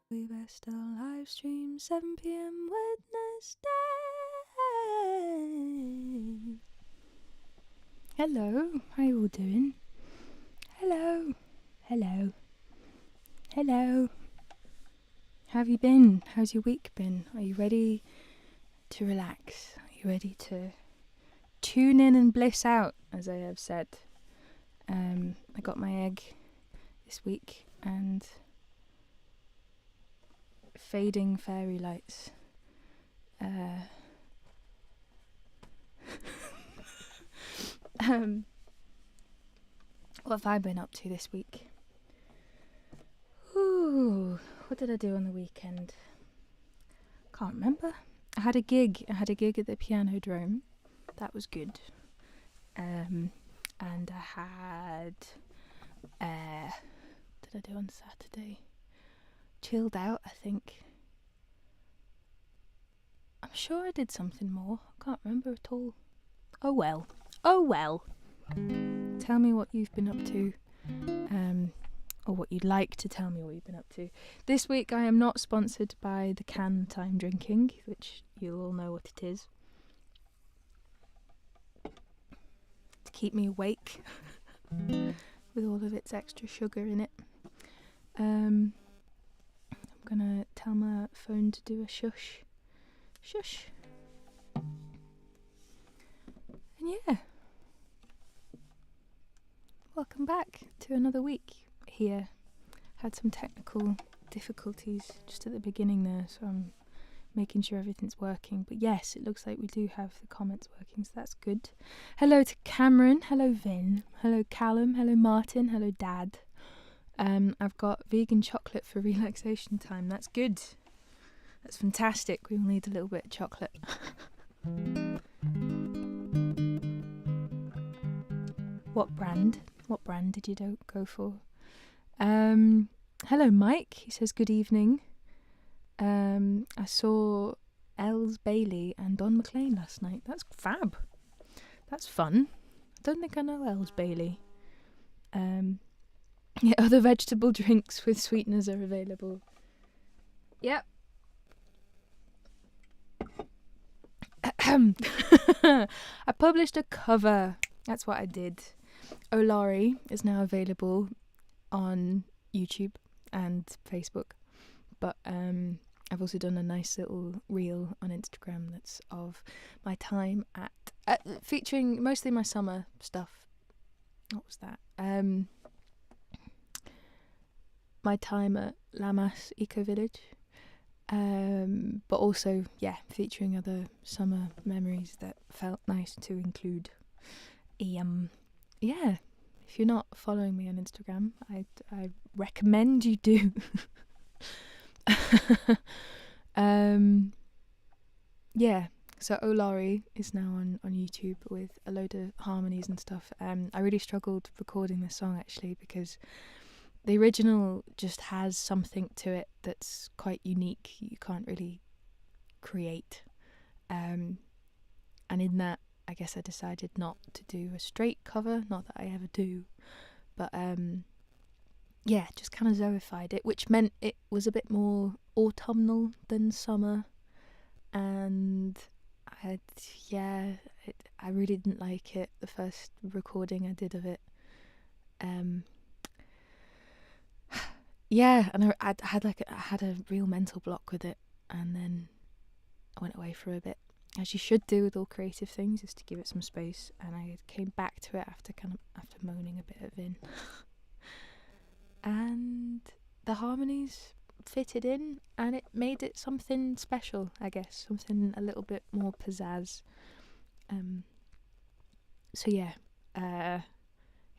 We best live stream 7 p.m. Wednesday. Hello, how you all doing? Hello, hello, hello. How have you been? How's your week been? Are you ready to relax? Are you ready to tune in and bliss out, as I have said? I got my egg this week and fading fairy lights. What have I been up to this week? Ooh, what did I do on the weekend? Can't remember. I had a gig at the Pianodrome. That was good. And I had what did I do on Saturday? Chilled out, I think. I'm sure I did something more. I can't remember at all. Oh well. Tell me what you've been up to, or what you'd like to tell me what you've been up to. This week I am not sponsored by the can that I'm drinking, which you'll all know what it is. To keep me awake with all of its extra sugar in it. I'm gonna tell my phone to do a shush. Shush. And yeah. Welcome back to another week here. Had some technical difficulties just at the beginning there, so I'm making sure everything's working. But yes, it looks like we do have the comments working, so that's good. Hello to Cameron, hello Vin, hello Callum, hello Martin, hello Dad. I've got vegan chocolate for relaxation time. That's good. That's fantastic. We all need a little bit of chocolate. What brand did you go for? Hello Mike, he says good evening. I saw Els Bailey and Don McLean last night. That's fab. That's fun. I don't think I know Els Bailey. Yeah, other vegetable drinks with sweeteners are available. Yep. I published a cover. That's what I did. Olari is now available on YouTube and Facebook, but I've also done a nice little reel on Instagram that's of my time at featuring mostly my summer stuff. What was that? My time at Lamas Eco Village, but also featuring other summer memories that felt nice to include. If you're not following me on Instagram, I recommend you do. So Olari is now on YouTube with a load of harmonies and stuff. I really struggled recording this song actually because the original just has something to it that's quite unique. You can't really create. And in that, I guess I decided not to do a straight cover, not that I ever do, but just kind of zoified it, which meant it was a bit more autumnal than summer, and I really didn't like it, the first recording I did of it. And I had a real mental block with it, and then I went away for a bit, as you should do with all creative things, is to give it some space, and I came back to it after moaning a bit of Vin. And the harmonies fitted in, and it made it something special, I guess, something a little bit more pizzazz. If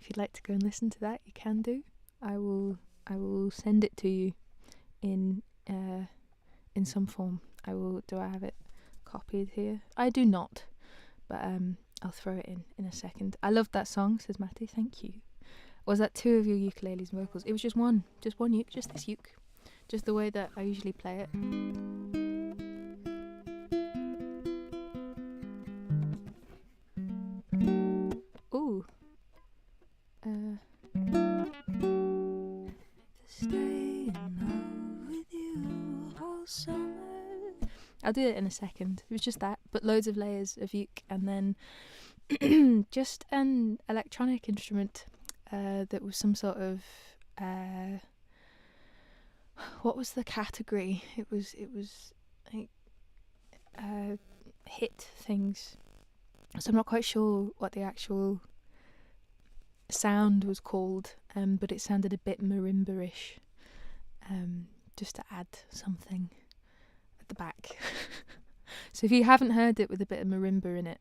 you'd like to go and listen to that, you can do. I will send it to you in some form. Do I have it copied here? I do not, but I'll throw it in a second. I loved that song, says Matty. Thank you. Was that two of your ukuleles and vocals? It was just one uke, just this uke, just the way that I usually play it. Ooh. Stay in love with you. I'll do it in a second. It was just that, but loads of layers of uke, and then just an electronic instrument that was some sort of what was the category? It was like hit things. So I'm not quite sure what the actual sound was called, but it sounded a bit marimba-ish, just to add something at the back. So if you haven't heard it with a bit of marimba in it,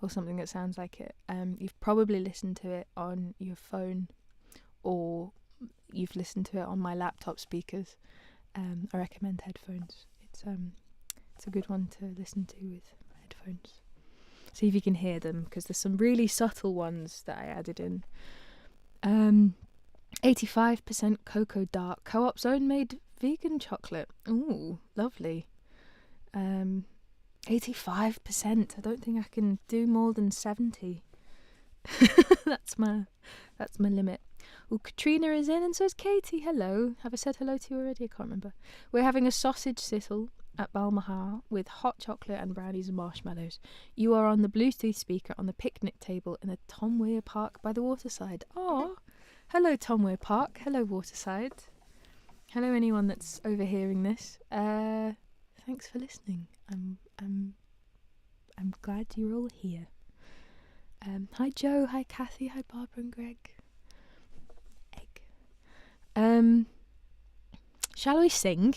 or something that sounds like it, you've probably listened to it on your phone, or you've listened to it on my laptop speakers. I recommend headphones. It's a good one to listen to with headphones. See if you can hear them, because there's some really subtle ones that I added in. 85% cocoa dark, Co-op Zone made vegan chocolate. Ooh, lovely. 85%. I don't think I can do more than 70. That's my limit. Oh, Katrina is in, and so is Katie. Hello. Have I said hello to you already? I can't remember. We're having a sausage sizzle at Balmahar with hot chocolate and brownies and marshmallows. You are on the Bluetooth speaker on the picnic table in a Tom Weir Park by the waterside. Oh, hello Tom Weir Park. Hello Waterside. Hello anyone that's overhearing this. Thanks for listening. I'm glad you're all here. Hi Joe. Hi Kathy. Hi Barbara and Greg. Shall we sing?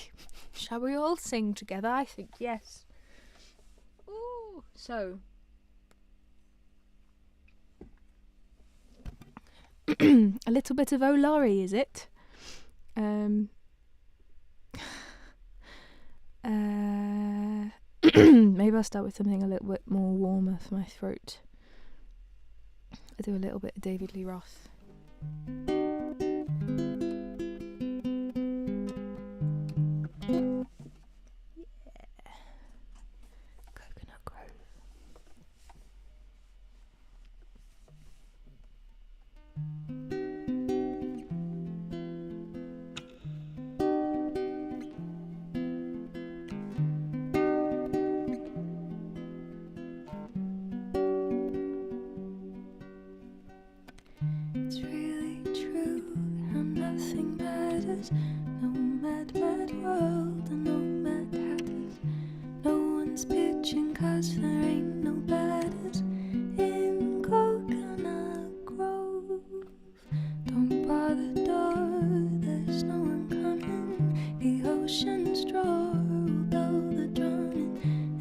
Shall we all sing together? I think yes. Ooh, so a little bit of O'Lorry, is it? Maybe I'll start with something a little bit more warmer for my throat. I'll do a little bit of David Lee Roth. It's really true how nothing matters. No mad, mad world and no mad hatters. No one's pitching 'cause there ain't no batters in Coconut Grove. Don't bar the door, there's no one coming. The ocean's draw, although the drumming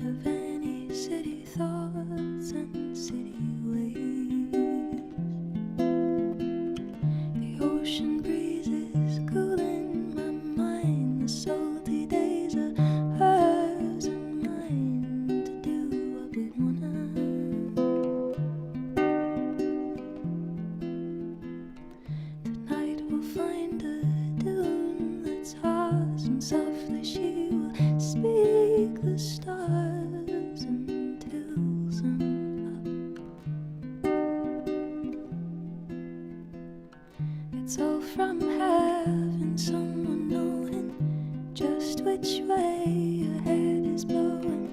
of any city thoughts and city ways. Ocean breezes cooling my mind. The salty days are hers and mine to do what we wanna. Tonight we'll find a dune that's ours, and softly she will speak the stars until sun up. It's all from having someone knowing just which way your head is blowing.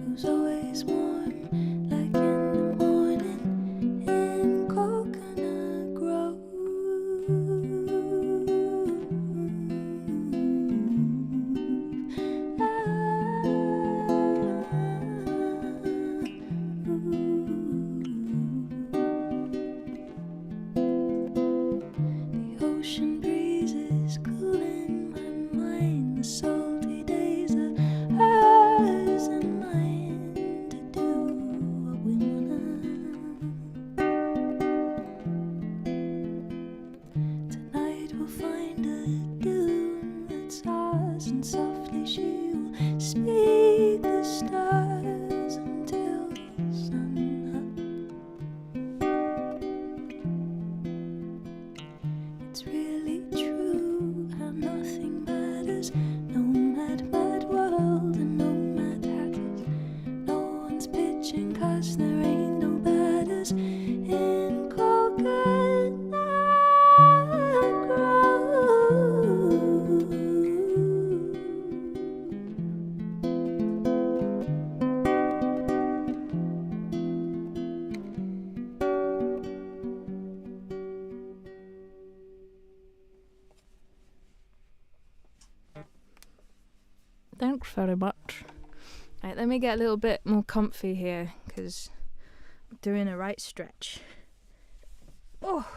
Who's always warm, like in the morning in Coconut Grove. Ocean breezes cooling my mind. The salty days are Thanks very much. Right, let me get a little bit more comfy here, because I'm doing a right stretch. Oh.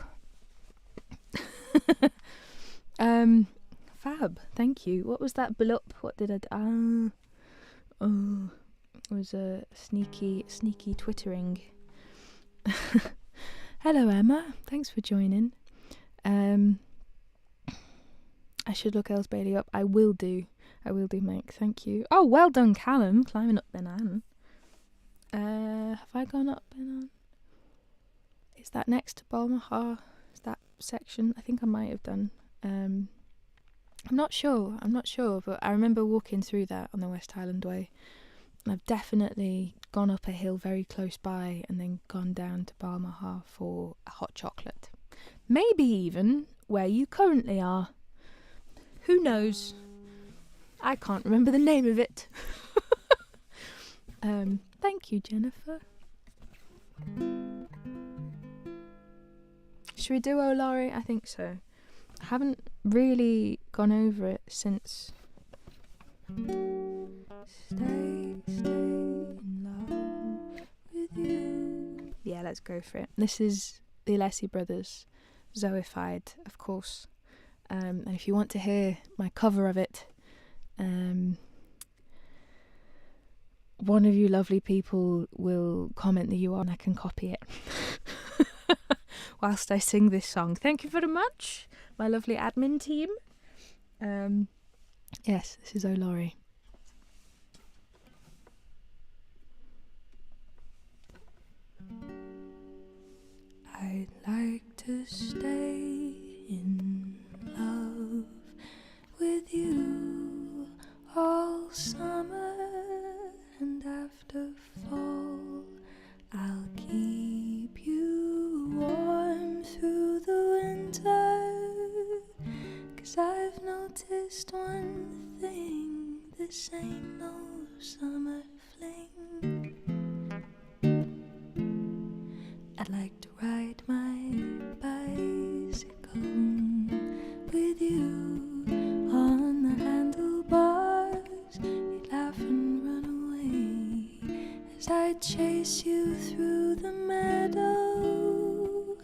Fab, thank you. What was that blup? What did I do? Oh, it was a sneaky twittering. Hello, Emma. Thanks for joining. I should look Els Bailey up. I will do, Mike. Thank you. Oh, well done, Callum. Climbing up Benan. Have I gone up Benan? Is that next to Balmaha? Is that section? I think I might have done. I'm not sure, but I remember walking through that on the West Highland Way. And I've definitely gone up a hill very close by and then gone down to Balmaha for a hot chocolate. Maybe even where you currently are. Who knows? I can't remember the name of it. Thank you, Jennifer. Should we do Oh Laurie? I think so. I haven't really gone over it since. Stay in love with you. Yeah, let's go for it. This is the Alessi Brothers, Zoified, of course. And if you want to hear my cover of it, one of you lovely people will comment the URL and I can copy it whilst I sing this song. Thank you very much, my lovely admin team. Yes, this is Oh Laurie. I'd like to stay in love with you all summer, and after fall I'll keep you warm through the winter. 'Cause I've noticed one thing, this ain't no summer fling. I'd like to ride my bicycle with you on the handlebars. You'd laugh and run away as I chase you through the meadow.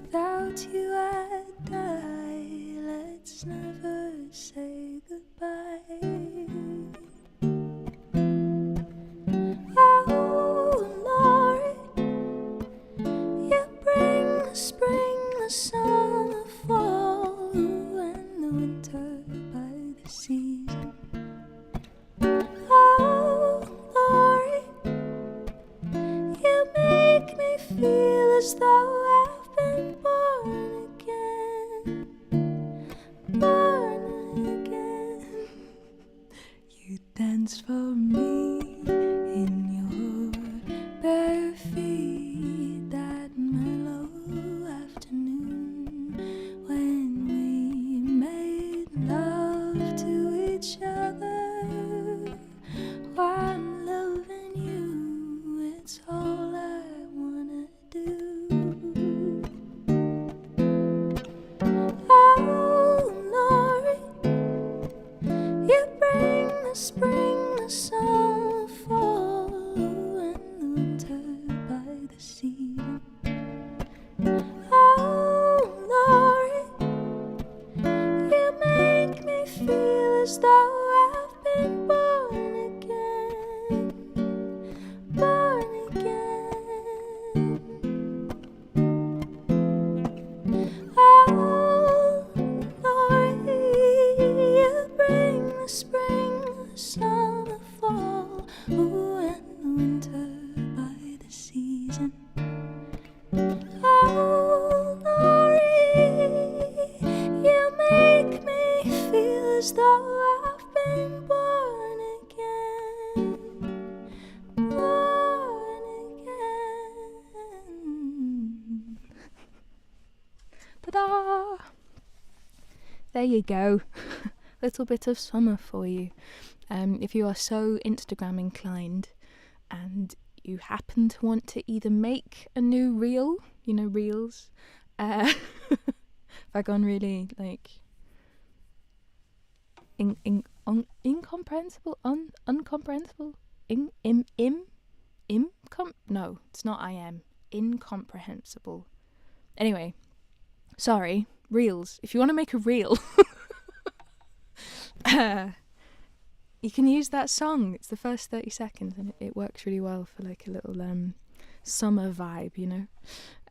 Without you I'd die. Let's never say goodbye. Oh, Laurie, you bring the spring, the summer, fall, and the winter by the season. Oh, Laurie, you make me feel as though I've been born again, born again. You dance for me in your bare feet that mellow afternoon when we made love to each other. While loving you, it's all I wanna do. Oh, Laurie, you bring the spring, the summer, fall, and the winter by the season. Oh, Laurie, you make me feel as though I've been born again, born again. Oh, Laurie, you bring the spring, the summer, fall, and the winter by the season. Oh, Laurie, you make me feel as though I've been born again, born again. Ta-da! There you go. Little bit of summer for you. If you are so Instagram inclined and you happen to want to either make a new reel, you know, reels, have I gone really, like, incomprehensible, uncomprehensible, no, it's not I am, incomprehensible. Anyway, sorry, reels. If you want to make a reel, you can use that song. It's the first 30 seconds and it works really well for like a little summer vibe, you know.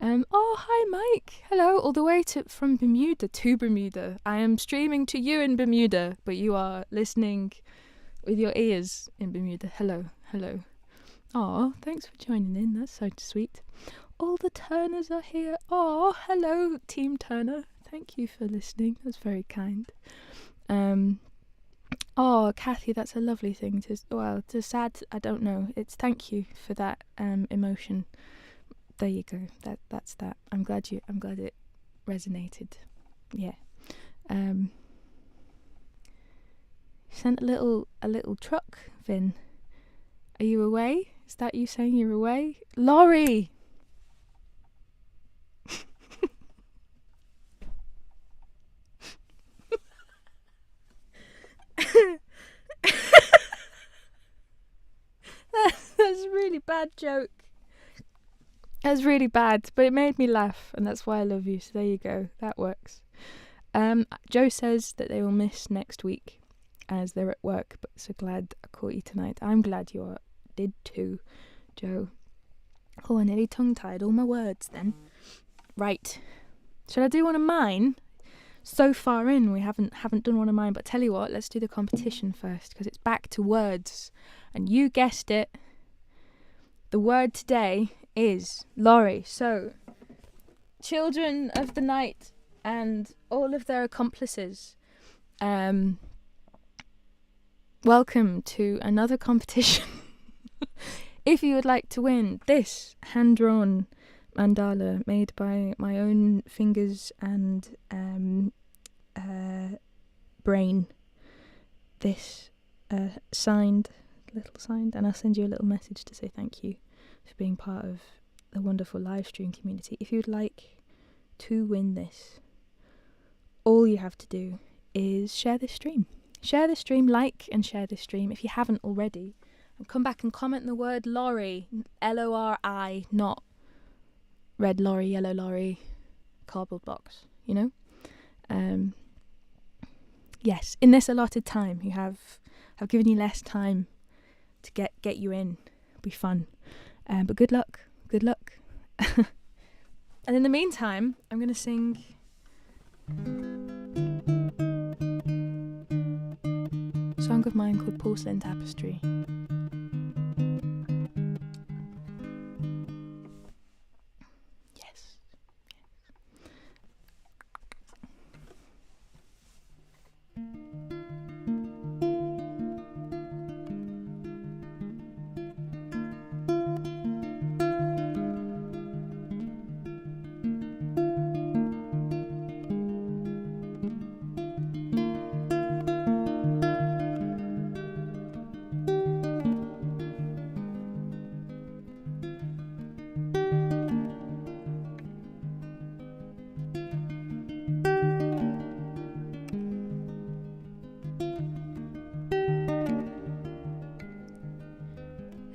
Oh, hi Mike. Hello, all the way from Bermuda to Bermuda. I am streaming to you in Bermuda, but you are listening with your ears in Bermuda. Hello. Oh, thanks for joining in. That's so sweet. All the Turners are here. Oh, hello, Team Turner. Thank you for listening. That's very kind. Oh, Kathy, that's a lovely thing to sad. I don't know. It's thank you for that emotion. There you go. That's that. I'm glad it resonated. Yeah. Sent a little truck, Vin. Are you away? Is that you saying you're away? Laurie! That's a really bad joke. That's really bad, but it made me laugh, and that's why I love you. So there you go. That works. Joe says that they will miss next week as they're at work, but so glad I caught you tonight. I'm glad you did too, Joe. Oh, I nearly tongue-tied all my words then. Right. Should I do one of mine? So far in, we haven't done one of mine, but tell you what, let's do the competition first, because it's back to words. And you guessed it. The word today is Laurie. So, children of the night and all of their accomplices, welcome to another competition. If you would like to win this hand-drawn mandala made by my own fingers and brain, this little signed, and I'll send you a little message to say thank you for being part of the wonderful live stream community. If you'd like to win this, all you have to do is share this stream. Share this stream, like and share this stream if you haven't already. And come back and comment the word lorry, L-O-R-I, not red lorry, yellow lorry, cardboard box, you know? Yes, in this allotted time, I've given you less time to get you in. It'll be fun. But good luck. And in the meantime, I'm going to sing a song of mine called Porcelain Tapestry. Yes.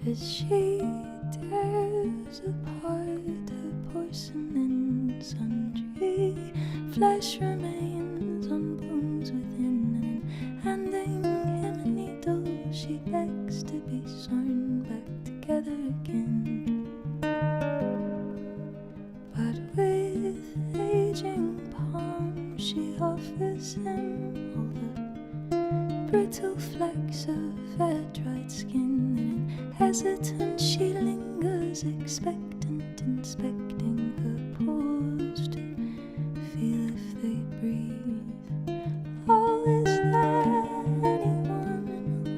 As she tears apart her porcelain sundry, flesh remains on bones within, and handing him a needle, she begs to be sewn back together again. But with aging palm, she offers him all the brittle flecks of air-dried skin. Hesitant, she lingers, expectant, inspecting her pores to feel if they breathe. Oh, is there anyone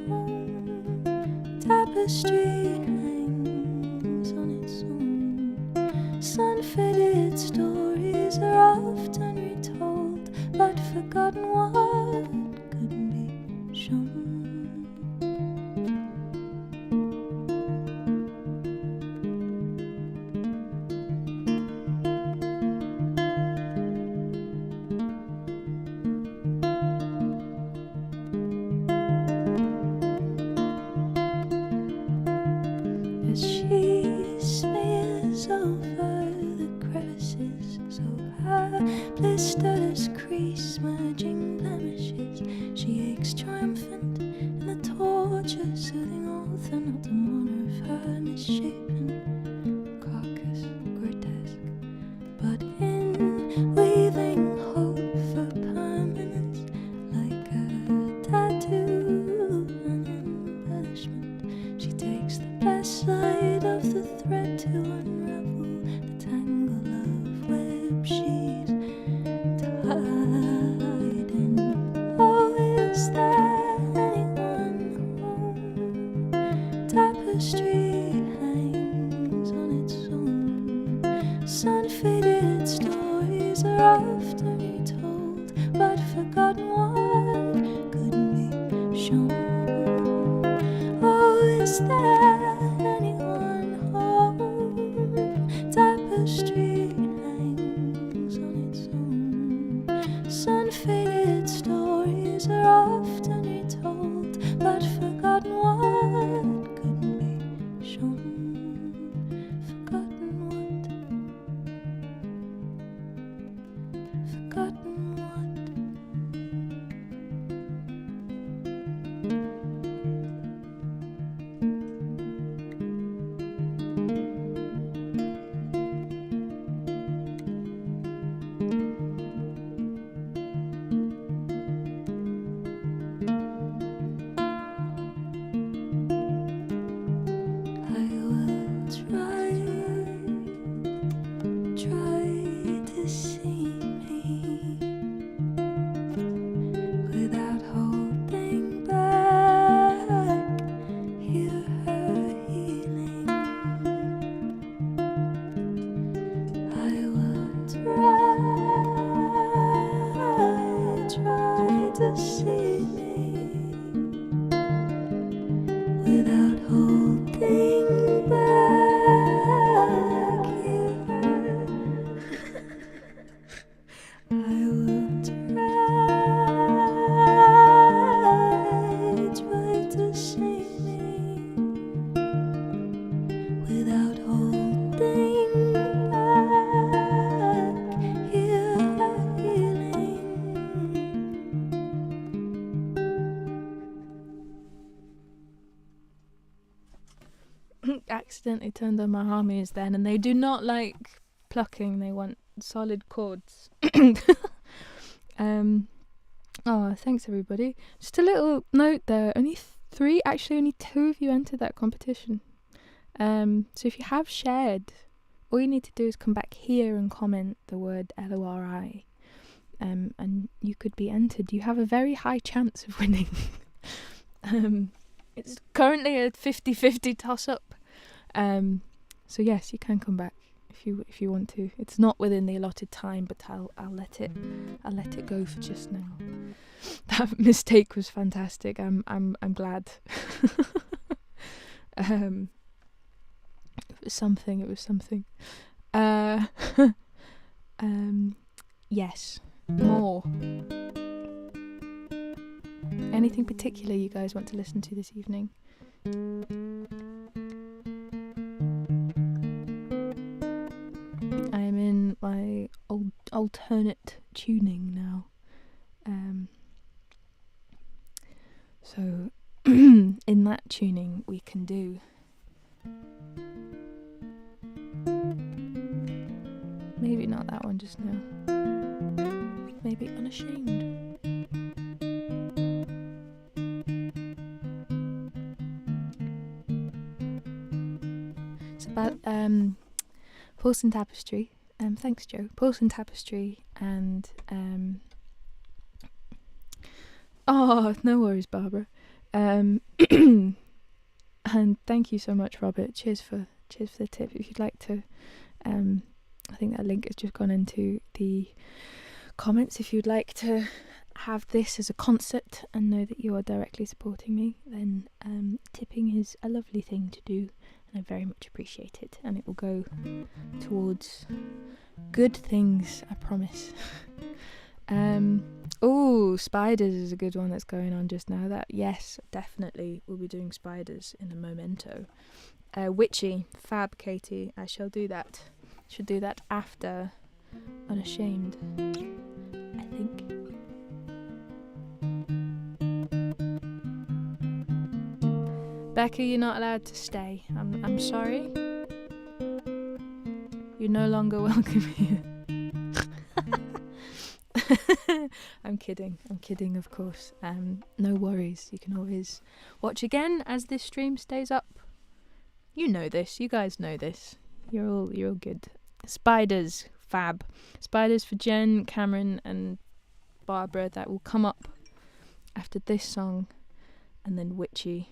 home? Tapestry hangs on its own. Sun-fitted stories are often retold, but forgotten what couldn't be shown. bliss stutters crease, merging blemishes. She aches triumphant in the torture, soothing author, not the mourner of her misshapen carcass, grotesque, but in weaving hope for permanence, like a tattoo, an embellishment. She takes the best side of the thread to unravel the tangle of web she's tied in. Oh, is there anyone home? Tapestry hangs on its own. Sun-faded stories are often retold, but forgotten what couldn't be shown. Oh, is there anyone home? Tapestry hangs on its own. Sun-faded stories are often retold, but forgotten what couldn't be shown. Forgotten what? Forgotten what? I will try to see me without holding back, hear her healing. I will try to see me without holding back, hear her. I will try to see me without holding back, hear her healing. Accidentally turned on my harmonies then, and they do not like plucking, they want solid chords. Oh, thanks everybody. Just a little note there, only only two of you entered that competition. So if you have shared, all you need to do is come back here and comment the word LORI, and you could be entered. You have a very high chance of winning. It's currently a 50-50 toss-up. So yes, you can come back if you want to. It's not within the allotted time, but I'll let it go for just now. That mistake was fantastic. I'm glad. It was something. Yes, more. Anything particular you guys want to listen to this evening? I am in my alternate tuning now. So in that tuning we can do maybe not that one just now. Maybe Unashamed. It's about Pulse and Tapestry. Thanks, Joe. Pulse and Tapestry and oh, no worries, Barbara. And thank you so much, Robert. Cheers for the tip. If you'd like to, I think that link has just gone into the comments. If you'd like to have this as a concert and know that you are directly supporting me, then tipping is a lovely thing to do, and I very much appreciate it. And it will go towards good things, I promise. Oh, spiders is a good one that's going on just now. That, yes, definitely we'll be doing spiders in a momento. Witchy, fab, Katie. I shall do that. Should do that after Unashamed, I think. Becca, you're not allowed to stay. I'm sorry. You're no longer welcome here. I'm kidding, of course. No worries, you can always watch again as this stream stays up. You know this, you guys know this. You're all good. Spiders, fab. Spiders for Jen, Cameron and Barbara. That will come up after this song, and then Witchy.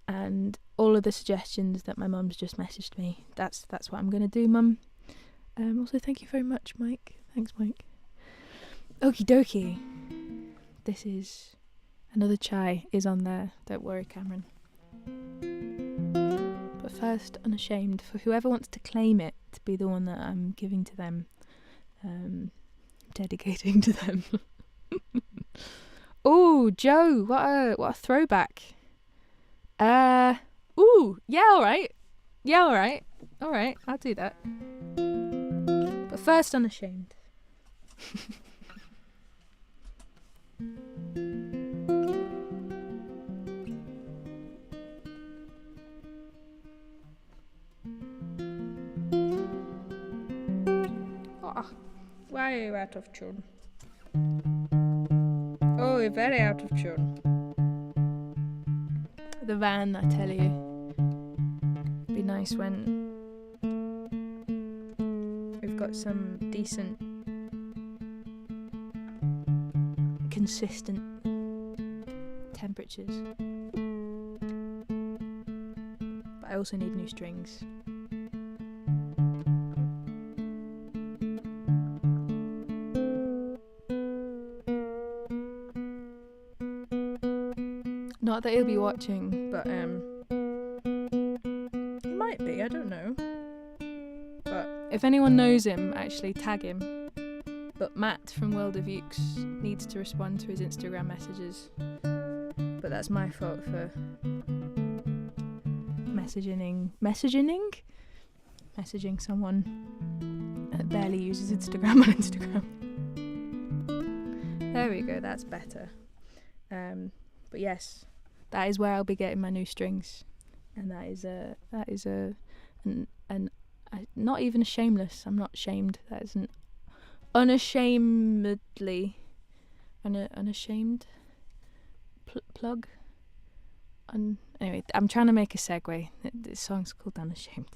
And all of the suggestions that my mum's just messaged me. That's what I'm going to do, Mum. Also, thank you very much, Mike. Thanks, Mike. Okie dokie. This is another chai is on there. Don't worry, Cameron. But first, Unashamed, for whoever wants to claim it to be the one that I'm giving to them, dedicating to them. Oh, Joe, what a throwback. Ooh, yeah, all right, I'll do that. But first, Unashamed. Why are you out of tune? Oh, you're very out of tune. The van, I tell you. It'd be nice when we've got some decent, consistent temperatures. But I also need new strings. Not that he'll be watching, but he might be, I don't know. But if anyone knows him, actually tag him. But Matt from World of Ukes needs to respond to his Instagram messages. But that's my fault for messaging someone that barely uses Instagram on Instagram. There we go, that's better. But yes, that is where I'll be getting my new strings, and that is not even a shameless. I'm not shamed. That is an unashamedly, unashamed plug. Anyway, I'm trying to make a segue. This song's called Unashamed.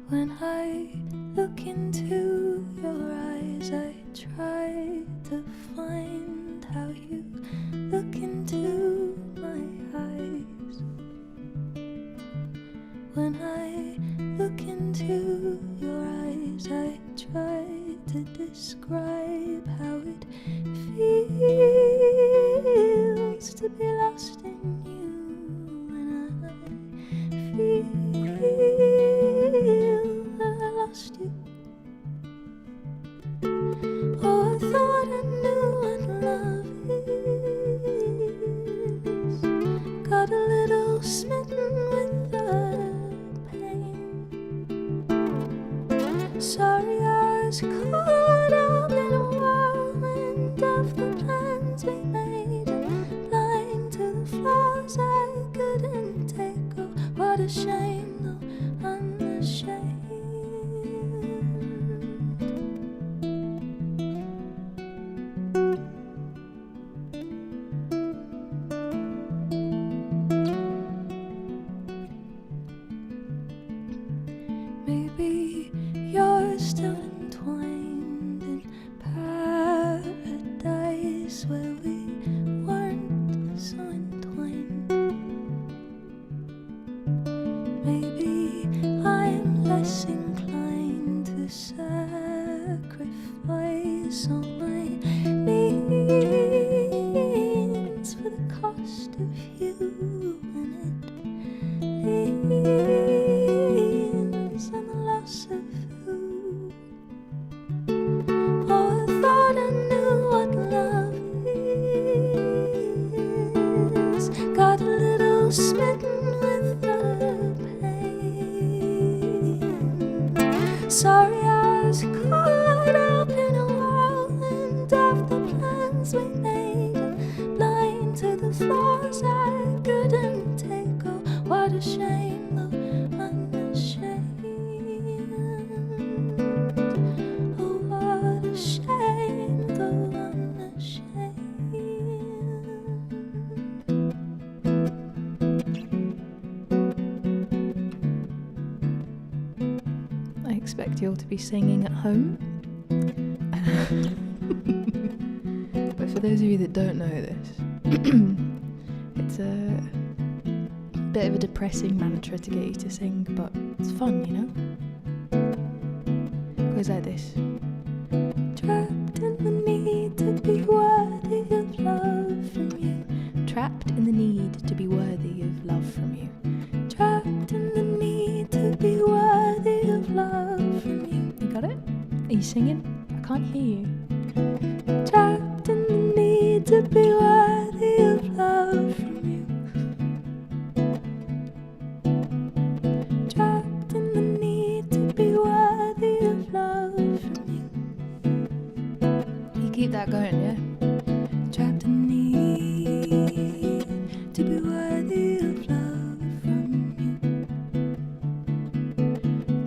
When I look into your eyes, I try to find how you look into my eyes. When I look into your eyes, I try to describe how it feels to be lost in you. And I feel that I lost you. Oh, I thought I knew what love is. Got a little smitten with the pain. Sorry I was caught up in a whirlwind of the plans we made, and blind to the flaws I couldn't take. Oh, what a shame, though unashamed. Maybe you're still entwined in paradise where we weren't so entwined. Maybe I'm less inclined to sacrifice all my needs for the cost of you, and it leans on the loss of who. Oh, I we made, and blind to the flaws I couldn't take. Oh, what a shame, though unashamed. Oh, what a shame, though unashamed. I expect you all to be singing at home. But for those of you that don't know this, it's a bit of a depressing mantra to get you to sing, but it's fun, you know? It goes like this. Trapped in the need to be worthy of love from you. Trapped in the need to be worthy of love from you. Trapped in the need to be worthy of love from you. You got it? Are you singing? I can't hear you. Trapped in the need to be worthy of love from you. Trapped in the need to be worthy of love from you. You keep that going, yeah? Trapped in the need to be worthy of love from you.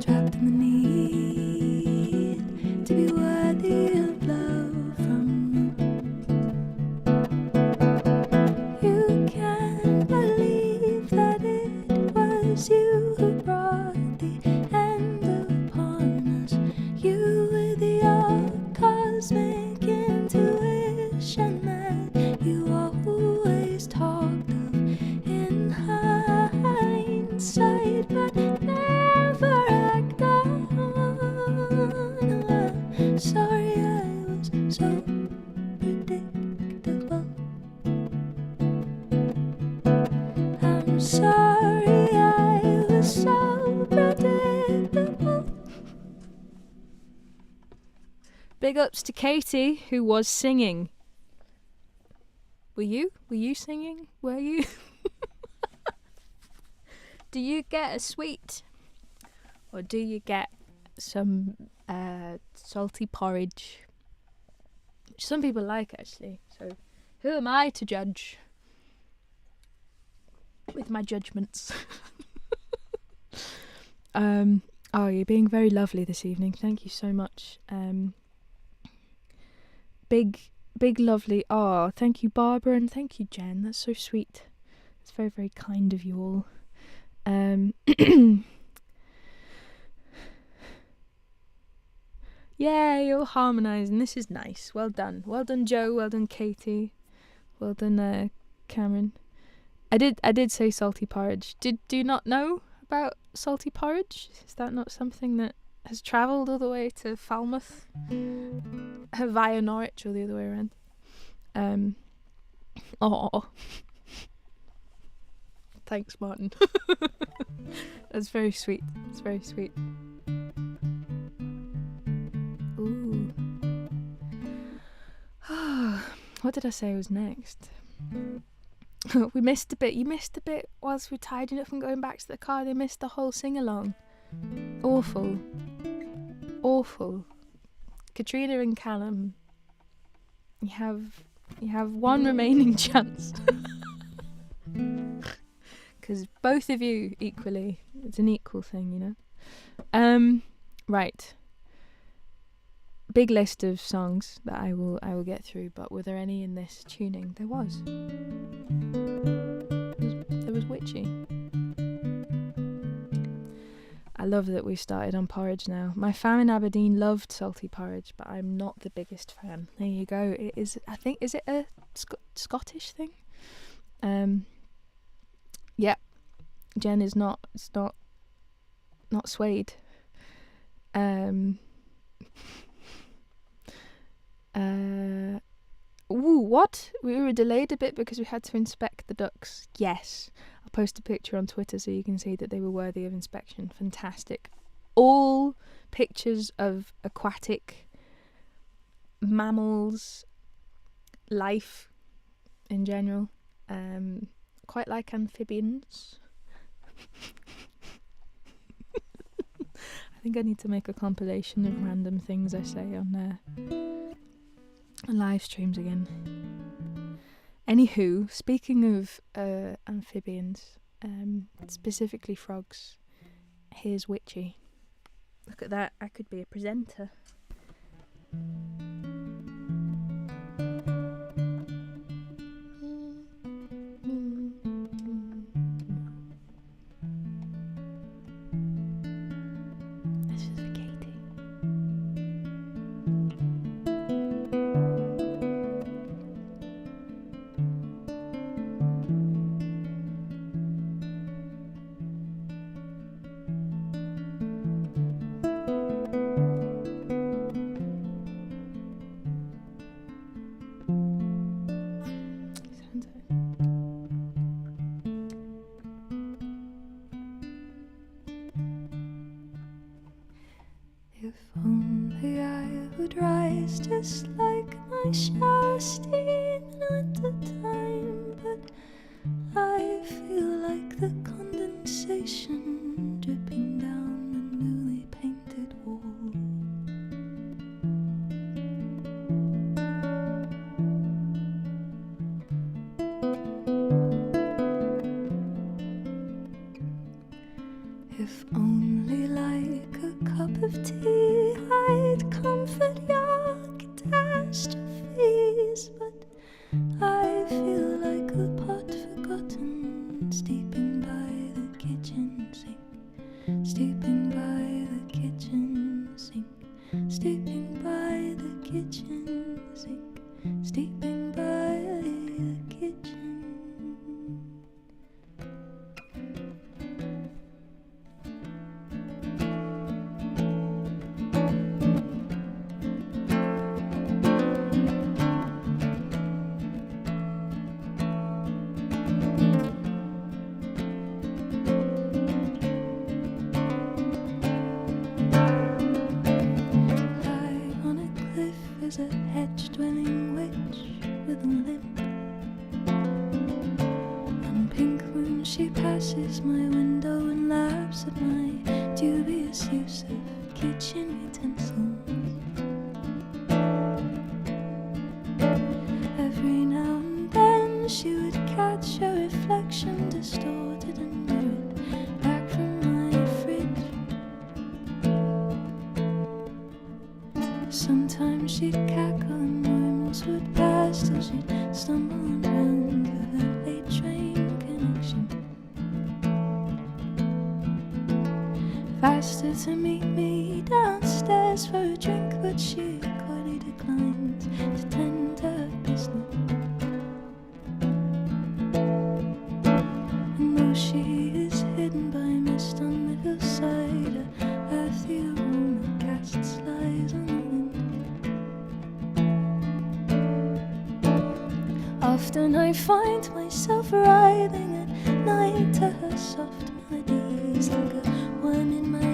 Trapped in the need to be worthy of love from you. You can't believe that it was you who brought the end upon us. You with your cosmic intuition that you always talked of in hindsight, but never act on. I'm sorry I was so predictable. I'm sorry I was so predictable. Big ups to Katie, who was singing. Were you? Were you singing? Were you? Do you get a sweet? Or do you get some salty porridge? Which some people like, actually. So who am I to judge? With my judgments. Oh, you're being very lovely this evening. Thank you so much. Big lovely. Oh, thank you, Barbara, and thank you, Jen. That's so sweet. It's very, very kind of you all. Yeah, you're harmonising. This is nice. Well done. Well done, Joe. Well done, Katie. Well done, Cameron. I did say salty porridge. Do you not know about salty porridge? Is that not something that has travelled all the way to Falmouth via Norwich, or the other way around? Oh, thanks, Martin. That's very sweet. It's very sweet. Ooh. What did I say was next? We missed a bit. You missed a bit whilst we were tidying up and going back to the car. They missed the whole sing-along. Awful. Awful. Katrina and Callum, you have one remaining chance. Because both of you equally. It's an equal thing, you know. Right. Big list of songs that I will get through, but were there any in this tuning? There was. There was Witchy. I love that we started on porridge now. My fam in Aberdeen loved salty porridge, but I'm not the biggest fan. There you go. It is. I think, is it a Scottish thing? Yeah. Jen is not. It's not swayed. Ooh, what? We were delayed a bit because we had to inspect the ducks. Yes. I'll post a picture on Twitter so you can see that they were worthy of inspection. Fantastic. All pictures of aquatic mammals, life in general. Quite like amphibians. I think I need to make a compilation of random things I say on there. live streams again. Anywho, speaking of amphibians, specifically frogs, here's Witchy. Look at that, I could be a presenter. This is for Katie. If only I would rise just like my shower steam in winter time, but I feel like the condensation dripping down the newly painted wall. If only like a cup of tea I'd comfort your catastrophes, but I feel like a pot forgotten, steeping by the kitchen sink, steeping by the kitchen sink, steeping by the kitchen sink, steeping by the kitchen. A hedge-dwelling witch with a limp, and pink when she passes my window and laughs at my dubious use of kitchen utensils. Every now and then she would catch a reflection distorted and mirrored back from my fridge. Sometimes she'd cackle and moments would pass till she'd stumble around to her late train connection. Faster to meet me downstairs for a drink, but she coyly declined to tend to her business. And though she is hidden by mist on the hillside, her earthy aroma casts lies on the wind. Often I find myself writhing at night to her soft melodies like a worm in my ear.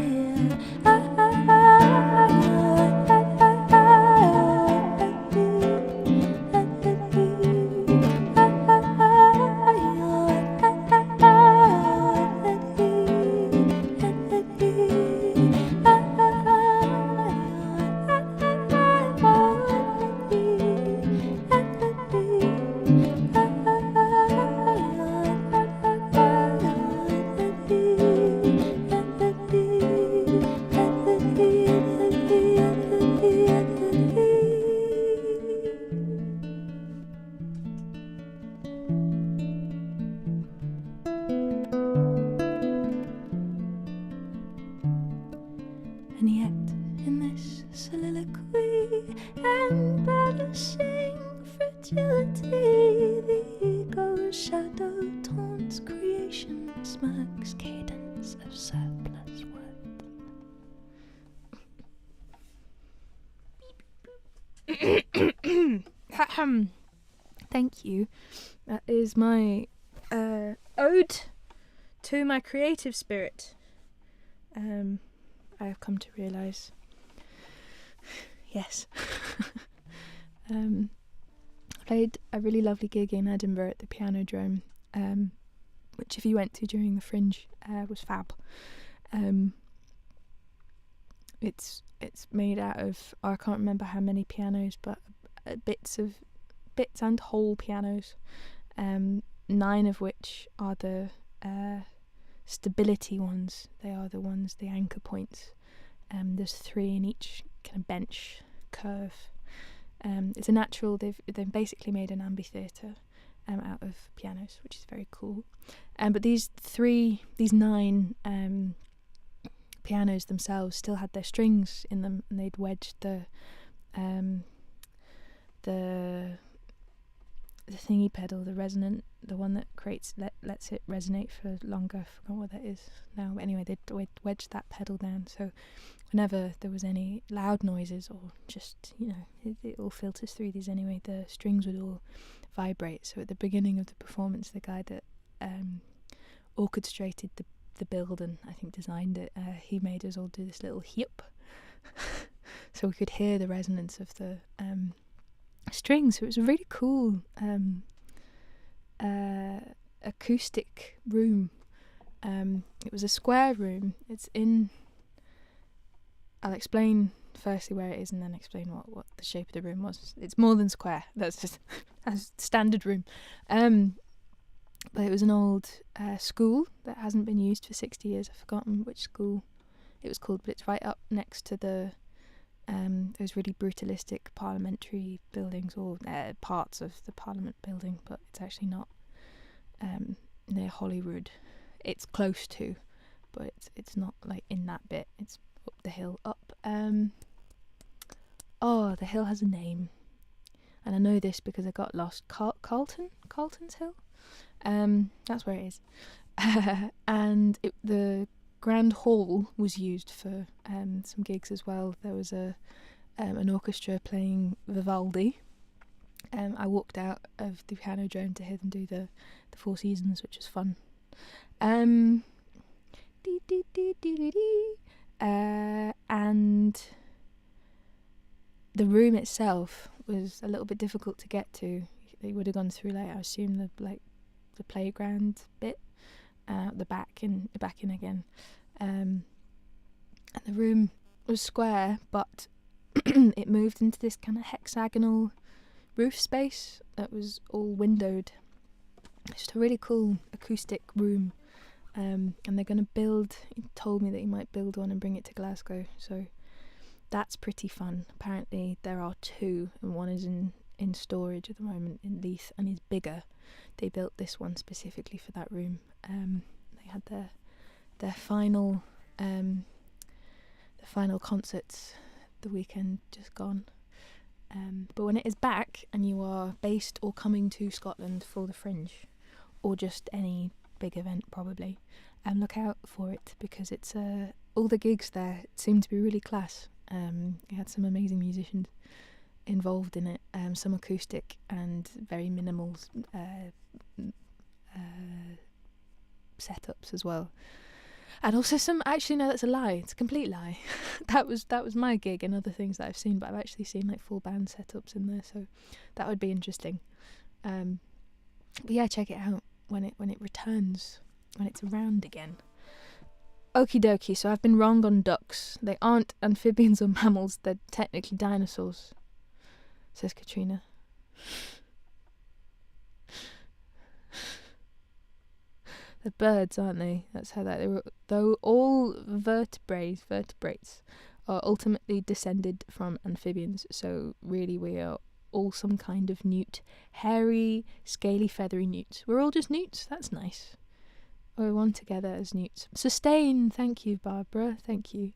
And yet, in this soliloquy, embellishing fragility, the ego's shadow taunts creation, smirks cadence of surplus words. Thank you. That is my ode to my creative spirit. I have come to realise. Yes. I played a really lovely gig in Edinburgh at the Piano Drome, which if you went to during the Fringe was fab. It's made out of, I can't remember how many pianos, but bits and whole pianos, 9 of which are the stability ones. They are the anchor points. There's 3 in each kind of bench curve. It's a natural. They've basically made an amphitheatre out of pianos, which is very cool. But these 9 pianos themselves still had their strings in them, and they'd wedged the thingy pedal, the resonant, the one that lets it resonate for longer. I forgot what that is now. But anyway, they'd wedged that pedal down, so whenever there was any loud noises or just, it all filters through these anyway, the strings would all vibrate. So at the beginning of the performance, the guy that orchestrated the build and I think designed it, he made us all do this little hip so we could hear the resonance of the strings. So it was a really cool acoustic room. It was a square room. I'll explain firstly where it is and then explain what the shape of the room was. It's more than square. That's just a standard room. But it was an old school that hasn't been used for 60 years. I've forgotten which school it was called, but it's right up next to those really brutalistic parliamentary buildings, or parts of the Parliament building, but it's actually not near Holyrood. It's close to, but it's not like in that bit. It's up the hill. The hill has a name, and I know this because I got lost. Carlton's Hill. That's where it is. And the Grand Hall was used for some gigs as well. There was an orchestra playing Vivaldi. I walked out of the piano drone to hear them do the Four Seasons, which was fun. And the room itself was a little bit difficult to get to. They would have gone through, I assume, the playground bit, the back in again. And the room was square, but it moved into this kind of hexagonal roof space that was all windowed. It's just a really cool acoustic room. And they're going to build, he told me that he might build one and bring it to Glasgow, so that's pretty fun. Apparently there are 2, and one is in storage at the moment in Leith and is bigger. They built this one specifically for that room. They had their final concerts the weekend just gone. But when it is back and you are based or coming to Scotland for the Fringe, or just any big event probably, look out for it, because it's all the gigs there seem to be really class. They had some amazing musicians involved in it, some acoustic and very minimal setups as well, and also some, actually no, that's a lie, it's a complete lie. that was my gig and other things that I've seen, but I've actually seen full band setups in there, so that would be interesting. But yeah, check it out when it returns, when it's around again. Okie dokie, so I've been wrong on ducks. They aren't amphibians or mammals, they're technically dinosaurs, says Katrina. They're birds, aren't they? That's how they were. Though all vertebrates are ultimately descended from amphibians, so really we are all some kind of newt. Hairy, scaly, feathery newts. We're all just newts. That's nice. We're one together as newts. Sustain. Thank you, Barbara. Thank you.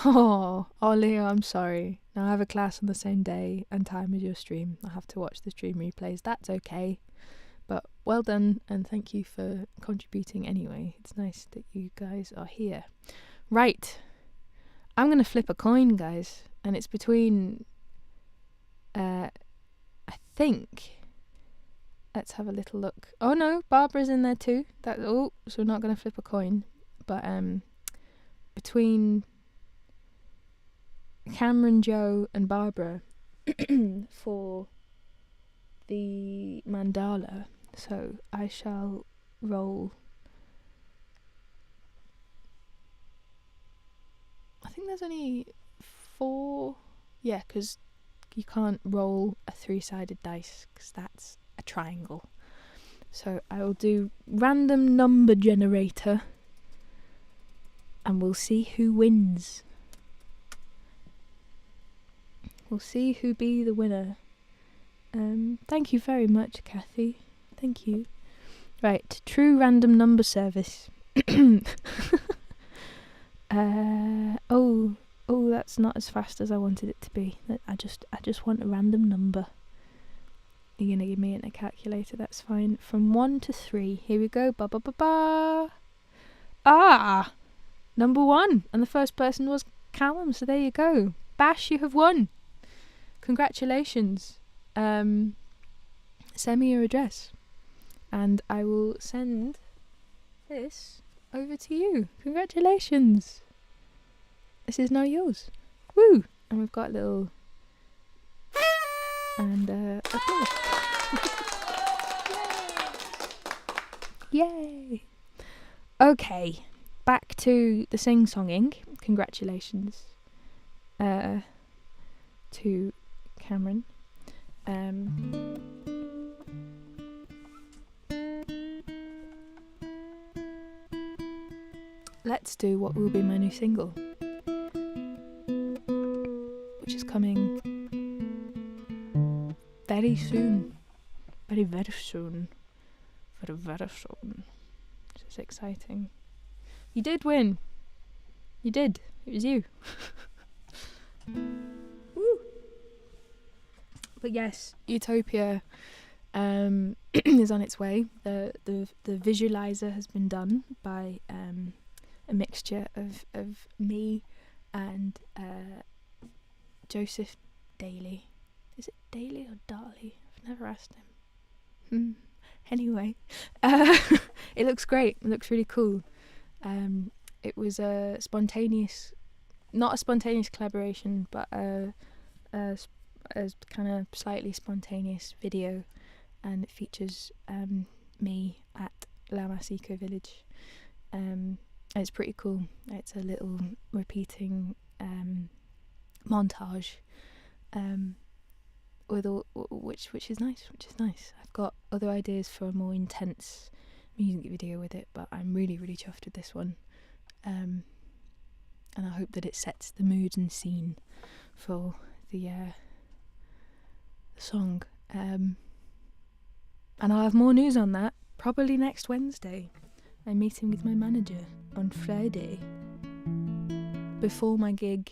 Oh, Leo, I'm sorry. Now I have a class on the same day and time as your stream. I have to watch the stream replays. That's okay. But well done, and thank you for contributing anyway. It's nice that you guys are here. Right. I'm going to flip a coin, guys. And it's between... I think... Let's have a little look. Oh no, Barbara's in there too. So we're not going to flip a coin. But between Cameron, Joe and Barbara for the mandala. So I shall roll. I think there's only 4. Yeah, because you can't roll a 3-sided dice because that's a triangle. So I will do random number generator and we'll see who wins. We'll see who be the winner. Thank you very much, Kathy. Thank you. Right, true random number service. Oh, that's not as fast as I wanted it to be. I just want a random number. You're gonna give me a calculator, that's fine. From 1 to 3. Here we go. Ba ba ba ba. Ah! Number 1. And the first person was Callum, so there you go. Bash, you have won. Congratulations. Send me your address. And I will send this over to you. Congratulations. This is now yours. Woo! And we've got a little... And, applause. Yay! Okay, back to the sing-songing. Congratulations to Cameron. Let's do what will be my new single, which is coming very soon. Very, very soon. Very, very soon. Which is exciting. You did win. You did. It was you. Woo. But yes, Utopia is on its way. The visualizer has been done by a mixture of me and Joseph Daly. Is it Daly or Darley? I've never asked him. Anyway, it looks great. It looks really cool. It was a spontaneous, not a spontaneous collaboration, but a kind of slightly spontaneous video, and it features me at Lamas Eco Village. It's pretty cool. It's a little repeating montage, with all, which is nice. I've got other ideas for a more intense music video with it, but I'm really chuffed with this one, and I hope that it sets the mood and scene for the song. And I'll have more news on that probably next Wednesday. I'm meeting with my manager on Friday before my gig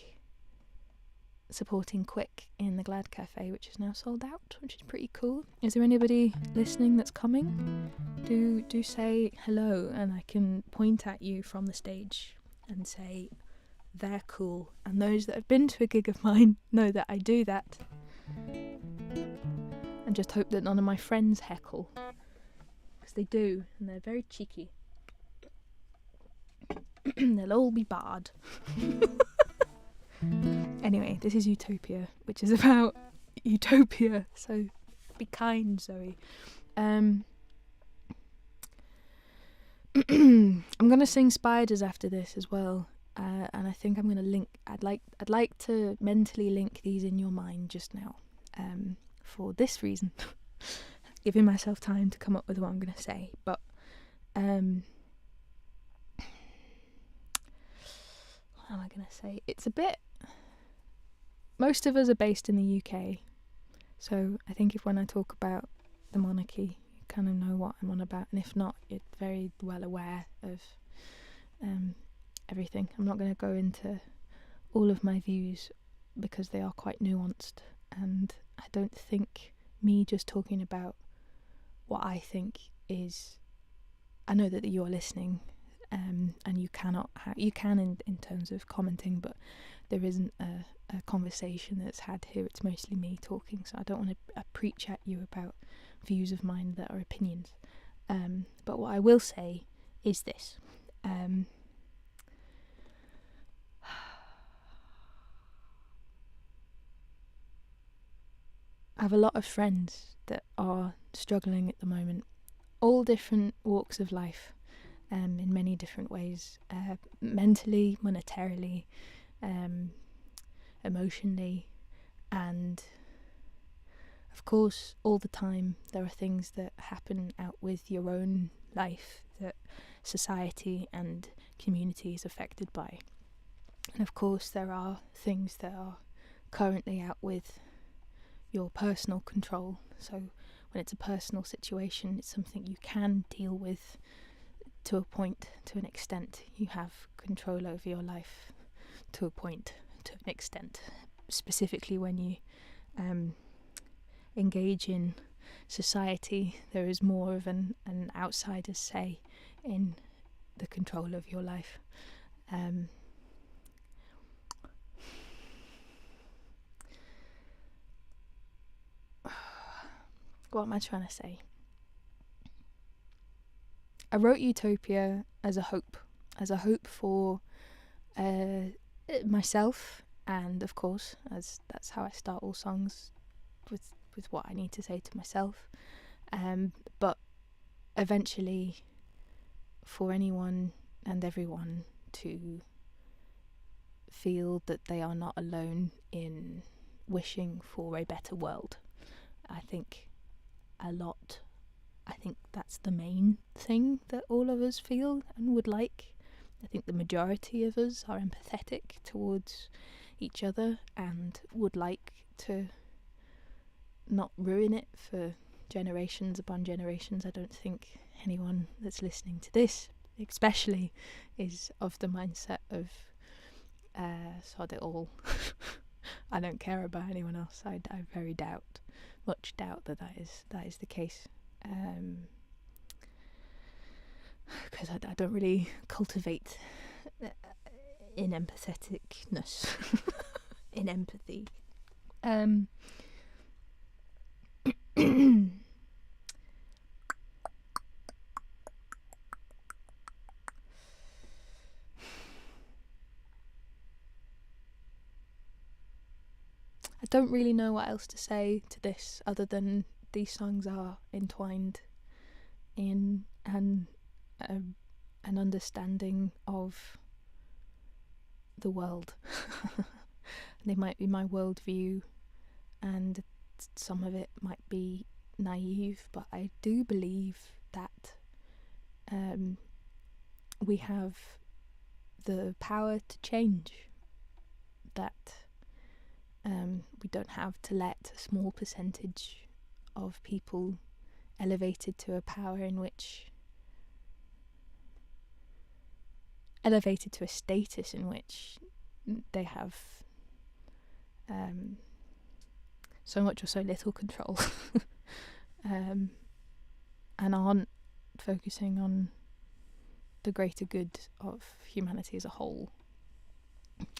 supporting Quick in the Glad Cafe, which is now sold out, which is pretty cool. Is there anybody listening that's coming? Do say hello, and I can point at you from the stage and say they're cool. And those that have been to a gig of mine know that I do that. And just hope that none of my friends heckle, because they do, and they're very cheeky. They'll all be barred. Anyway, this is Utopia, which is about utopia, so be kind, Zoe. I'm gonna sing Spiders after this as well, and I think I'm gonna link. I'd like to mentally link these in your mind just now, for this reason, giving myself time to come up with what I'm gonna say. But what am I gonna say? It's a bit. Most of us are based in the UK, so I think if when I talk about the monarchy, you kind of know what I'm on about, and if not, you're very well aware of everything. I'm not going to go into all of my views because they are quite nuanced, and I don't think me just talking about what I think is... I know that you're listening, and you cannot you can in terms of commenting, but there isn't a conversation that's had here. It's mostly me talking, so I don't want to preach at you about views of mine that are opinions. But what I will say is this. I have a lot of friends that are struggling at the moment, all different walks of life, in many different ways, mentally, monetarily, emotionally, and of course all the time there are things that happen out with your own life that society and community is affected by. And of course there are things that are currently out with your personal control. So when it's a personal situation, it's something you can deal with to a point, to an extent. You have control over your life to a point, to an extent. Specifically when you engage in society, there is more of an outsider's say in the control of your life. What am I trying to say? I wrote Utopia as a hope for myself, and of course, as that's how I start all songs, with what I need to say to myself. But eventually, for anyone and everyone to feel that they are not alone in wishing for a better world. I think that's the main thing that all of us feel and would like. I think the majority of us are empathetic towards each other and would like to not ruin it for generations upon generations. I don't think anyone that's listening to this especially is of the mindset of sod it all. I don't care about anyone else. I very much doubt that is the case, because I don't really cultivate in empatheticness in empathy. I don't really know what else to say to this other than these songs are entwined in an understanding of the world. They might be my worldview, and some of it might be naive, but I do believe that we have the power to change, that we don't have to let a small percentage of people elevated to a power in which elevated to a status in which they have so much or so little control and aren't focusing on the greater good of humanity as a whole.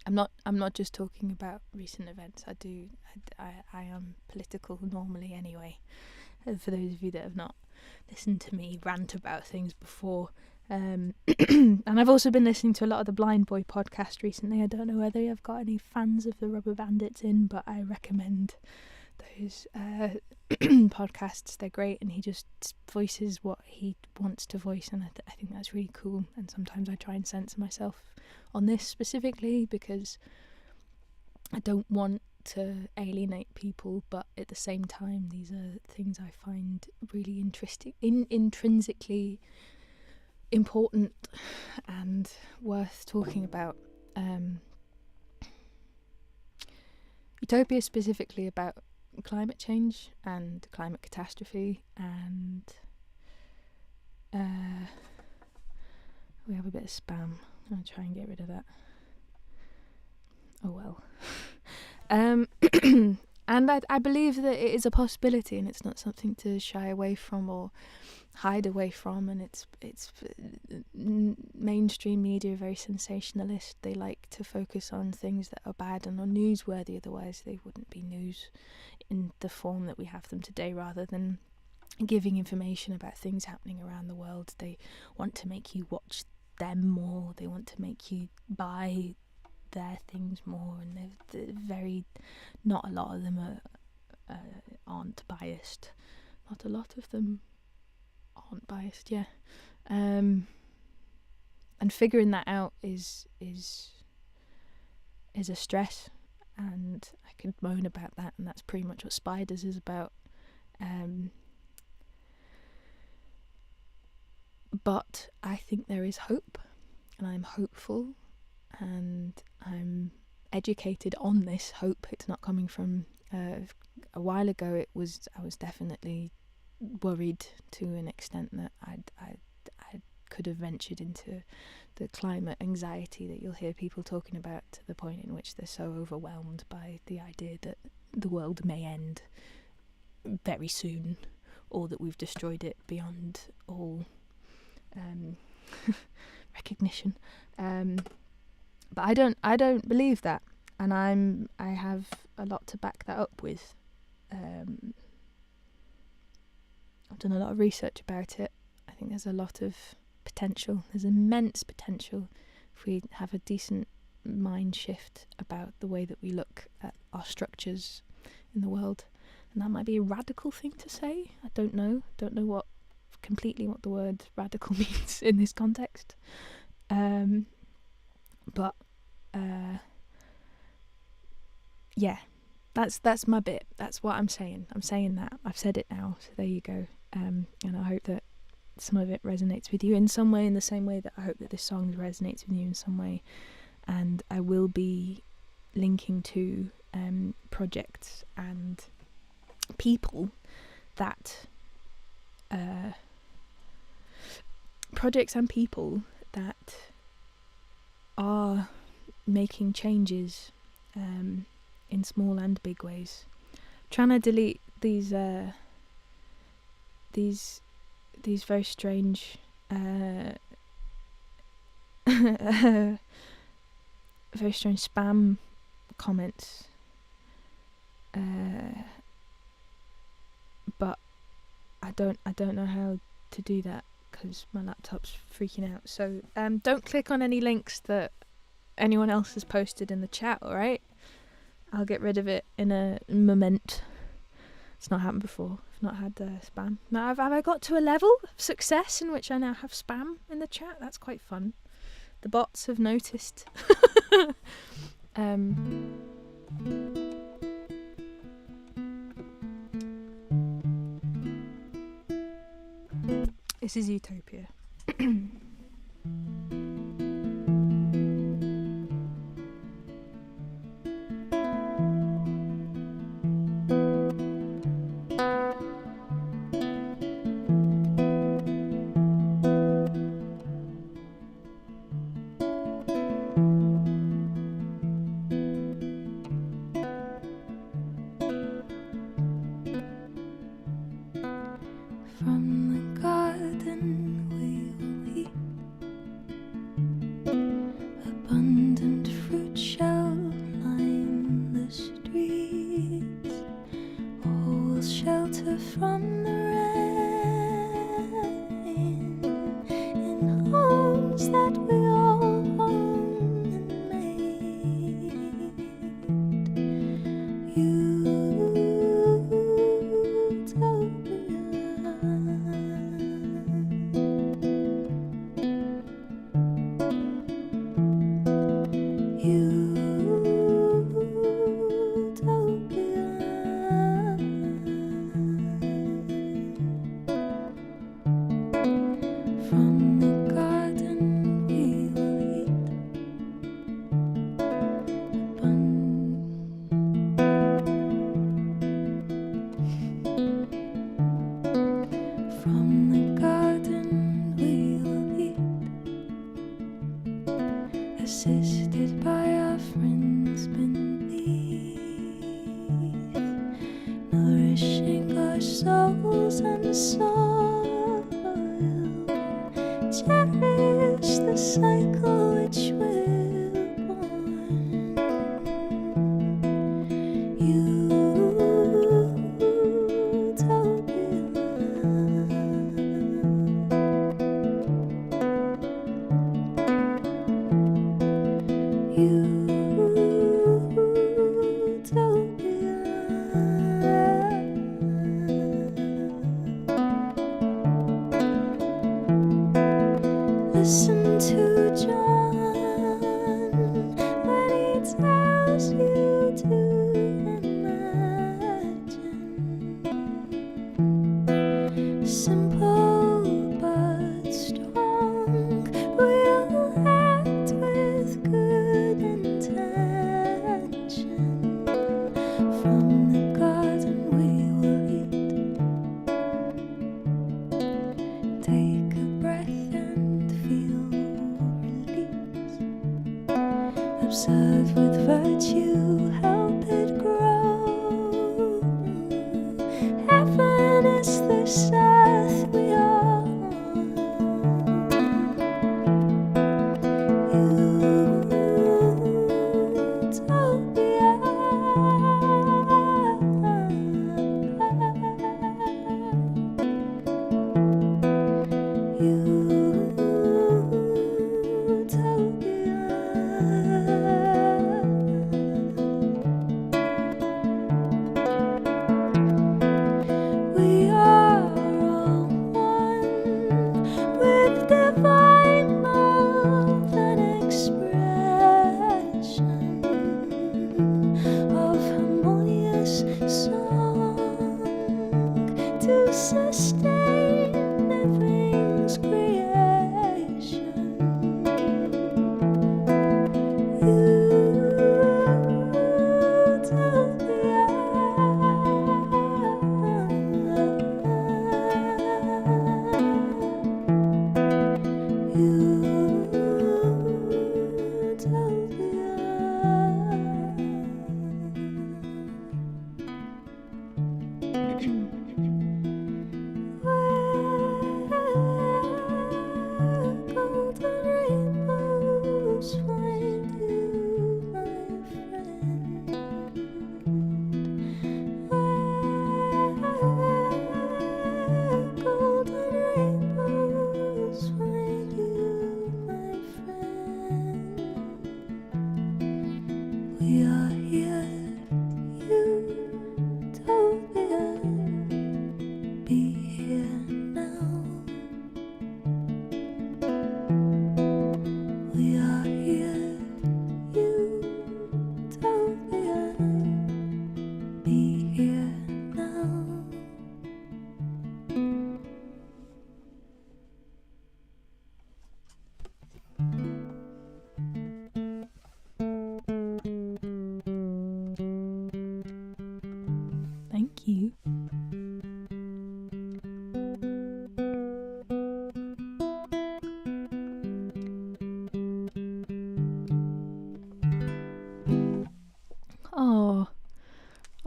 I'm not just talking about recent events. I am political normally anyway. For those of you that have not listened to me rant about things before, and I've also been listening to a lot of the Blind Boy podcast recently. I don't know whether I've got any fans of the Rubber Bandits in, but I recommend those podcasts. They're great, and he just voices what he wants to voice, and I think that's really cool. And sometimes I try and censor myself on this specifically because I don't want to alienate people, but at the same time these are things I find really interesting, intrinsically important and worth talking about. Utopia is specifically about climate change and climate catastrophe, and we have a bit of spam. I'm going to try and get rid of that. Oh well. And I believe that it is a possibility, and it's not something to shy away from or hide away from. And it's mainstream media are very sensationalist. They like to focus on things that are bad and are newsworthy, otherwise they wouldn't be news in the form that we have them today. Rather than giving information about things happening around the world, they want to make you watch them more. They want to make you buy their things more, and they're very, not a lot of them aren't biased. Not a lot of them aren't biased, yeah. And figuring that out is a stress, and I could moan about that, and that's pretty much what Spiders is about. But I think there is hope, and I'm hopeful, and I'm educated on this hope. It's not coming from a while ago. I was definitely worried to an extent that I could have ventured into the climate anxiety that you'll hear people talking about, to the point in which they're so overwhelmed by the idea that the world may end very soon, or that we've destroyed it beyond all recognition. But I don't believe that, and I have a lot to back that up with. I've done a lot of research about it. I think there's a lot of potential. There's immense potential if we have a decent mind shift about the way that we look at our structures in the world. And that might be a radical thing to say. I don't know what the word radical means in this context. But yeah, that's my bit. That's what I'm saying. I'm saying that. I've said it now, so there you go. And I hope that some of it resonates with you in some way, in the same way that I hope that this song resonates with you in some way. And I will be linking to projects and people that are making changes in small and big ways. I'm trying to delete these very strange very strange spam comments, but I don't know how to do that because my laptop's freaking out. So don't click on any links that anyone else has posted in the chat, alright? I'll get rid of it in a moment. It's not happened before. I've not had spam. Now, have I got to a level of success in which I now have spam in the chat? That's quite fun. The bots have noticed. This is Utopia. From the garden we will eat abundant fruit shall line the streets. All will shelter from the rain in homes that we all own and made. From the garden we will eat From the garden we will eat, assisted by our friends beneath, nourishing our souls and soil. Cherish the cycle which we're born. Listen to John. simple but strong. We'll act with good intention. From the garden we will eat. Take a breath and feel release. Observe with virtue, help it grow. Heaven is this earth we are on. Utopia. We are all one with divine love and expression of harmonious song to sustain living's creation. Golden rainbows find you, my friend. Golden rainbows find you, my friend. We are here, Utopia. Be here now. We are here, Utopia. Be here now. Thank you.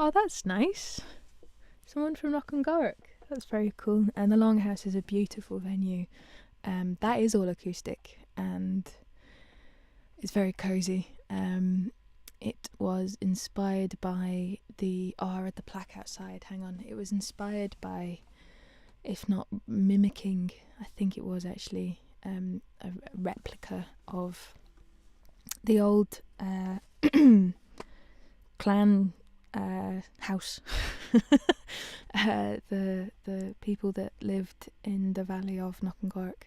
Oh, that's nice. Someone from Knockengorrock. That's very cool. And the Longhouse is a beautiful venue. That is all acoustic and it's very cozy. It was inspired by the R at the plaque outside. Hang on. It was inspired by, if not mimicking, I think it was actually a replica of the old clan house. The people that lived in the valley of Knockengorrock,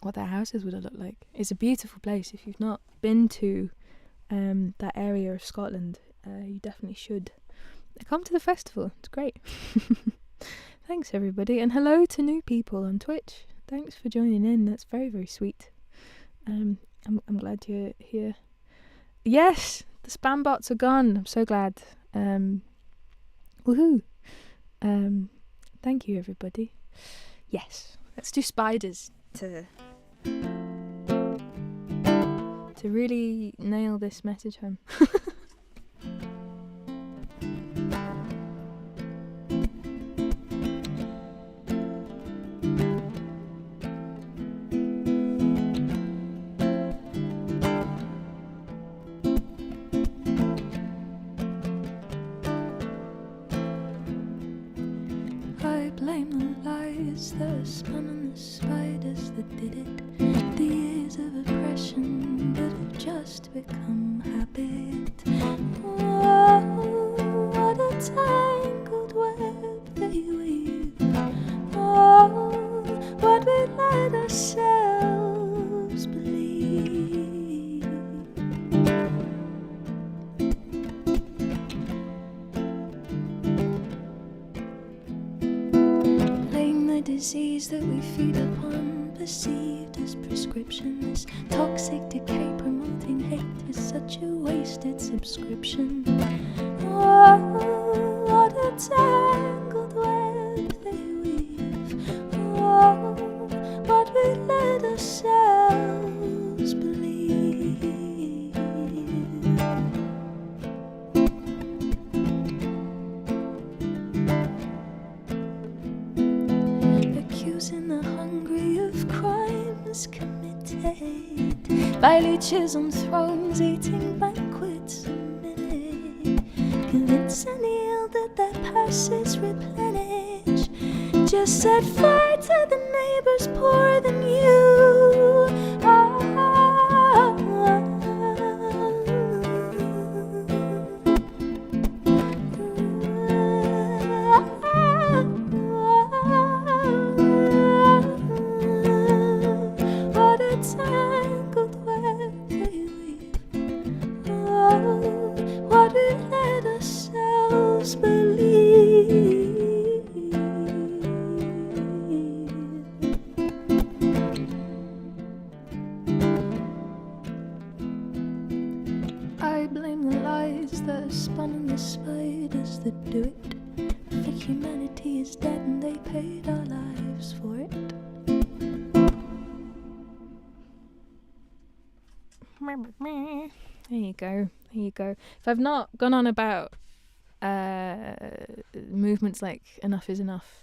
what their houses would have looked like. It's a beautiful place. If you've not been to that area of Scotland, you definitely should. Come to the festival. It's great. Thanks everybody, and hello to new people on Twitch. Thanks for joining in. That's very, very sweet. I'm glad you're here. Yes, the spam bots are gone. I'm so glad. Woohoo! Thank you everybody. Yes, let's do spiders to really nail this message home. I blame the lies that are spun on the spiders that did it. The years of oppression that have just become habit. Oh, what a tangled web they weave. Oh, what we let ourselves believe. disease that we feed upon, perceived as prescription. This toxic decay promoting hate is such a wasted subscription. Oh, what a tangled web they weave. Oh, what we let ourselves believe. Accusing the hungry of crimes committed by leeches on thrones, eating banquets a minute. Convincing the ill that their purses replenish. Just set fire to the neighbors poorer than you. What a tangled web they weave. Oh, what we let ourselves believe. I blame the lies that are spun on the spiders that do it. For humanity is dead and they paid our lives for it. There you go. There you go. If I've not gone on about movements like Enough is Enough,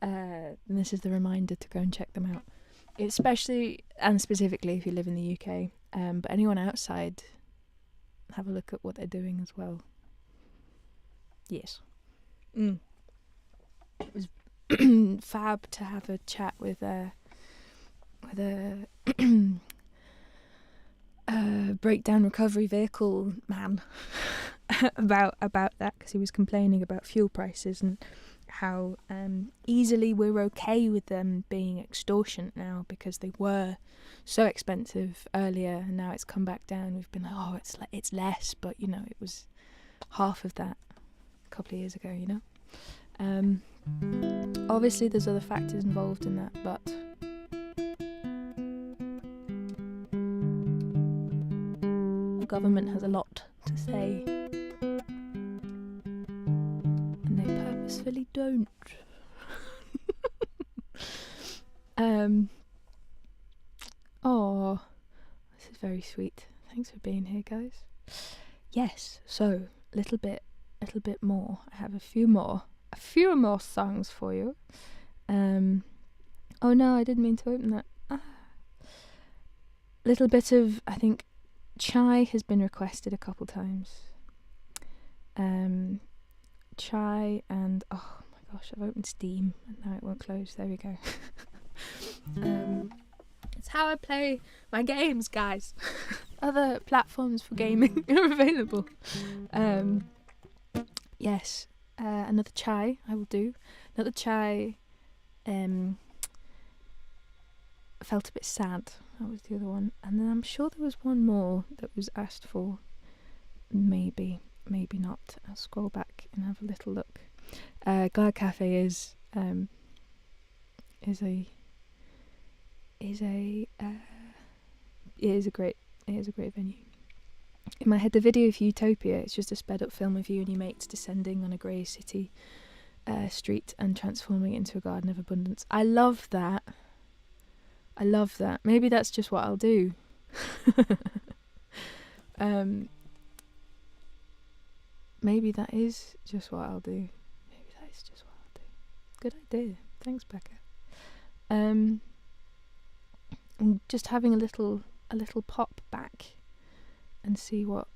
then this is the reminder to go and check them out. Especially and specifically if you live in the UK. But anyone outside, have a look at what they're doing as well. Yes. It was fab to have a chat with a breakdown recovery vehicle man about that, because he was complaining about fuel prices and how easily we're okay with them being extortionate now because they were so expensive earlier and now it's come back down. We've been like, oh, it's less, but you know, it was half of that a couple of years ago, you know. Obviously there's other factors involved in that, but the government has a lot to say and they purposefully don't. Oh, this is very sweet. Thanks for being here, guys. Yes, so a little bit more. I have a few more songs for you. Oh no, I didn't mean to open that. Little bit of, I think, Chai has been requested a couple times. Chai and, oh my gosh, I've opened Steam and now it won't close. There we go. It's how I play my games, guys. Other platforms for gaming are available. Yes, another Chai I will do. Another Chai felt a bit sad. That was the other one. And then I'm sure there was one more that was asked for. Maybe not. I'll scroll back and have a little look. Glad Cafe is a great venue. In my head, the video for Utopia, it's just a sped up film of you and your mates descending on a grey city street and transforming it into a garden of abundance. I love that. Maybe that's just what I'll do. Maybe that is just what I'll do. Good idea. Thanks, Becca. I'm just having a little pop back and see what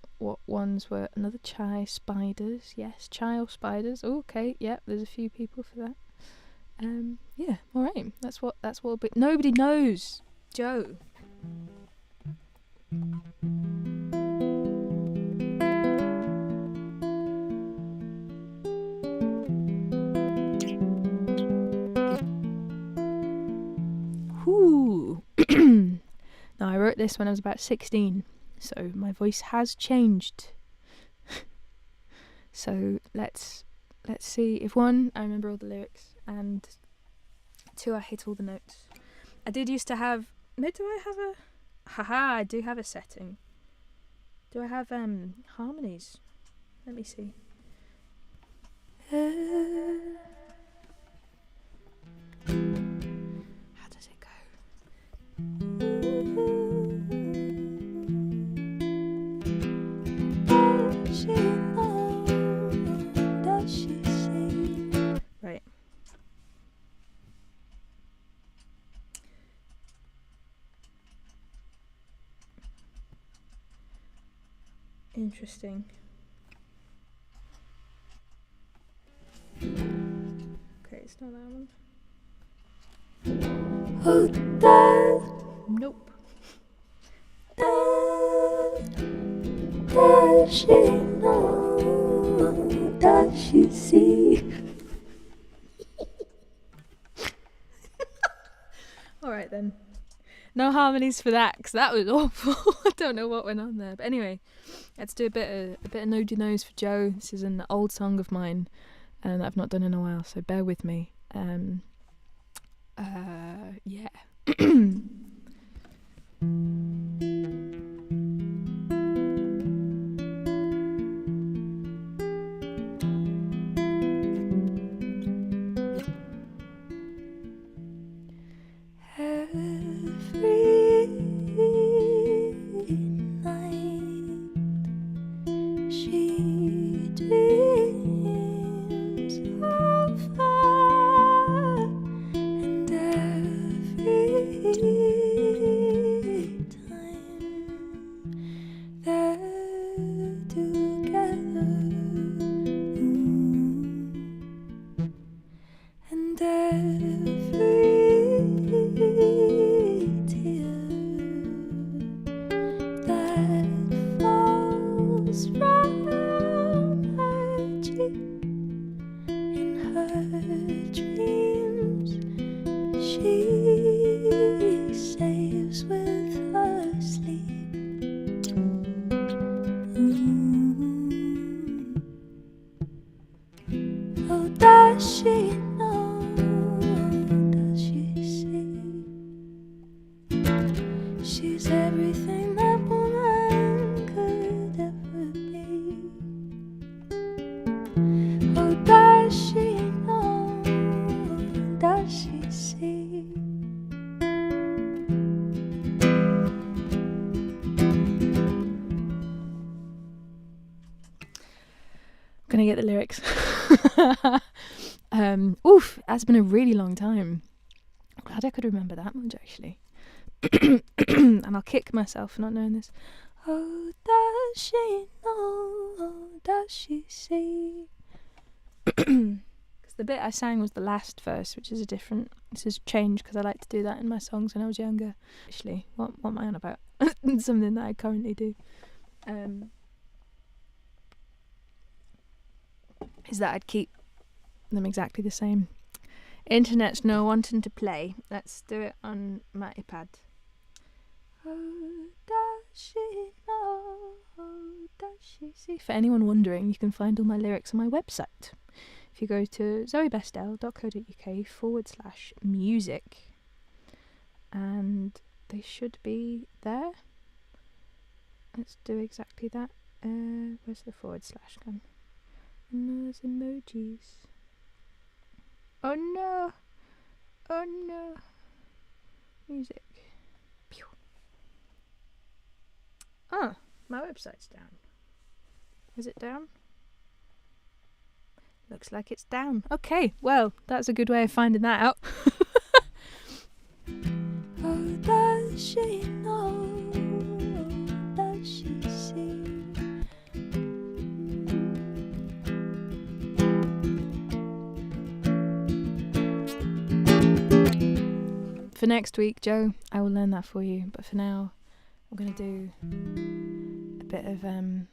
ones were. Another Chai, spiders. Yes, Chai or spiders. Oh, okay, yeah, there's a few people for that. Yeah, all right. That's what. But nobody knows, Joe. Whoo. Now I wrote this when I was about 16, so my voice has changed. So let's let's see. If one, I remember all the lyrics, and two, I hit all the notes. I did used to have. No, do I have a? Haha, I do have a setting. Do I have harmonies? Let me see. How does it go? Does she know? Does she see? Right. Interesting. Okay, it's not that one. Oh, does, Nope. does she know? Does she see? Alright then. No harmonies for that, because that was awful. I don't know what went on there. But anyway, let's do a bit of No Do Knows for Joe. This is an old song of mine that I've not done in a while, so bear with me. Yeah. Every night she dreams of her, and every time they're together, and every tear that falls from her cheek in her dreams, she saves with her sleep. Oh, does she know? Does she see? She's everything that woman could ever be. Oh, does she know? Does she see? I'm gonna get the lyrics. Oof, that's been a really long time. I'm glad I could remember that much, actually. And I'll kick myself for not knowing this. Oh, does she know? Does she see? Because the bit I sang was the last verse, which is a different. This has changed because I like to do that in my songs when I was younger. Actually, what am I on about? Something that I currently do. Is that I'd keep them exactly the same. Internet's no wanting to play. Let's do it on my iPad. Oh, does she know? Does she see? For anyone wondering, you can find all my lyrics on my website. If you go to zoebestel.co.uk/music, and they should be there. Let's do exactly that. Where's the / gone? No, there's emojis. Oh no! Oh no! Music. Pew. Oh, my website's down. Is it down? Looks like it's down. Okay, well, that's a good way of finding that out. Oh, does she know? Does she see? For next week, Joe, I will learn that for you. But for now, I'm going to do a bit of another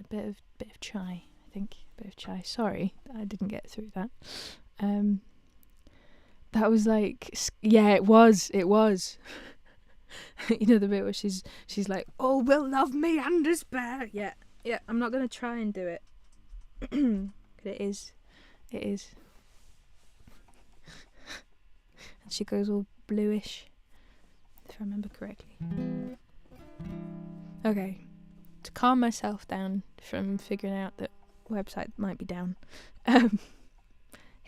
bit of chai. I think a bit of chai. Sorry, I didn't get through that. That was like, yeah, it was. You know the bit where she's like, "Oh, will love me and despair." Yeah. I'm not going to try and do it. But it is. And she goes all bluish, if I remember correctly. Okay, to calm myself down from figuring out that website might be down, here's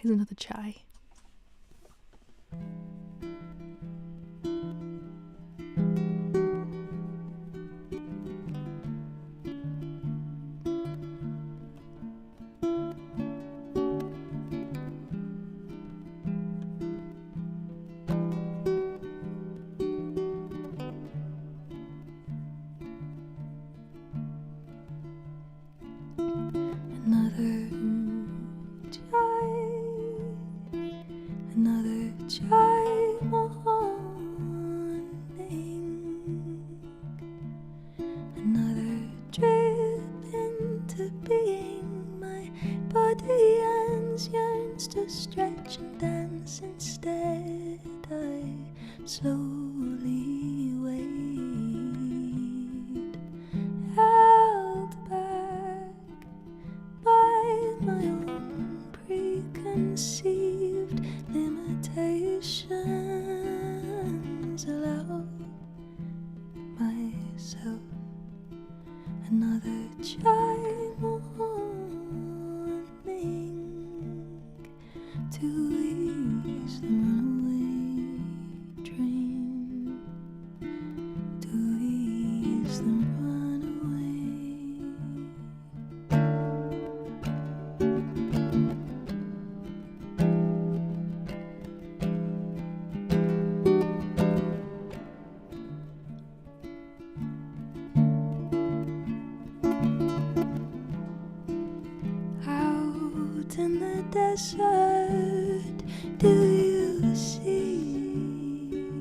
another chai. Another chai morning, another trip into being. My body yearns to stretch and dance. Instead I slowly wade, held back by my own preconceived limitations. Allow myself another chai morning to ease the runaway train, to ease the runaway. Out in the desert, do you see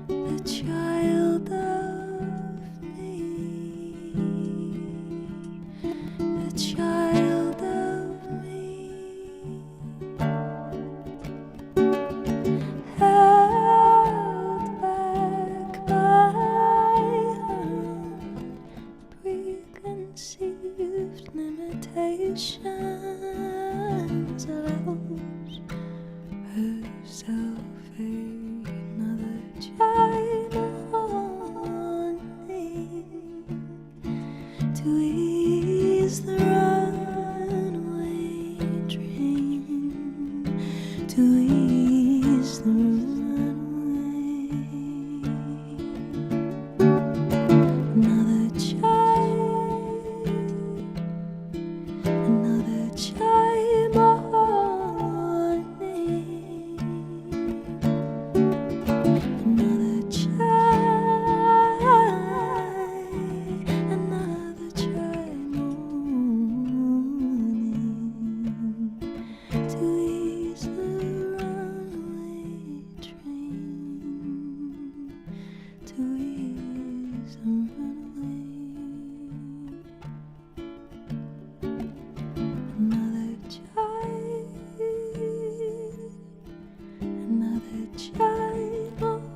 the child of me, the child of me, held back by preconceived limitations. Allows herself another chai morning to ease the runaway train, to ease the runaway. Another chai, another chai morning, another chai morning to ease the runaway train, to ease the runaway. Another chai morning.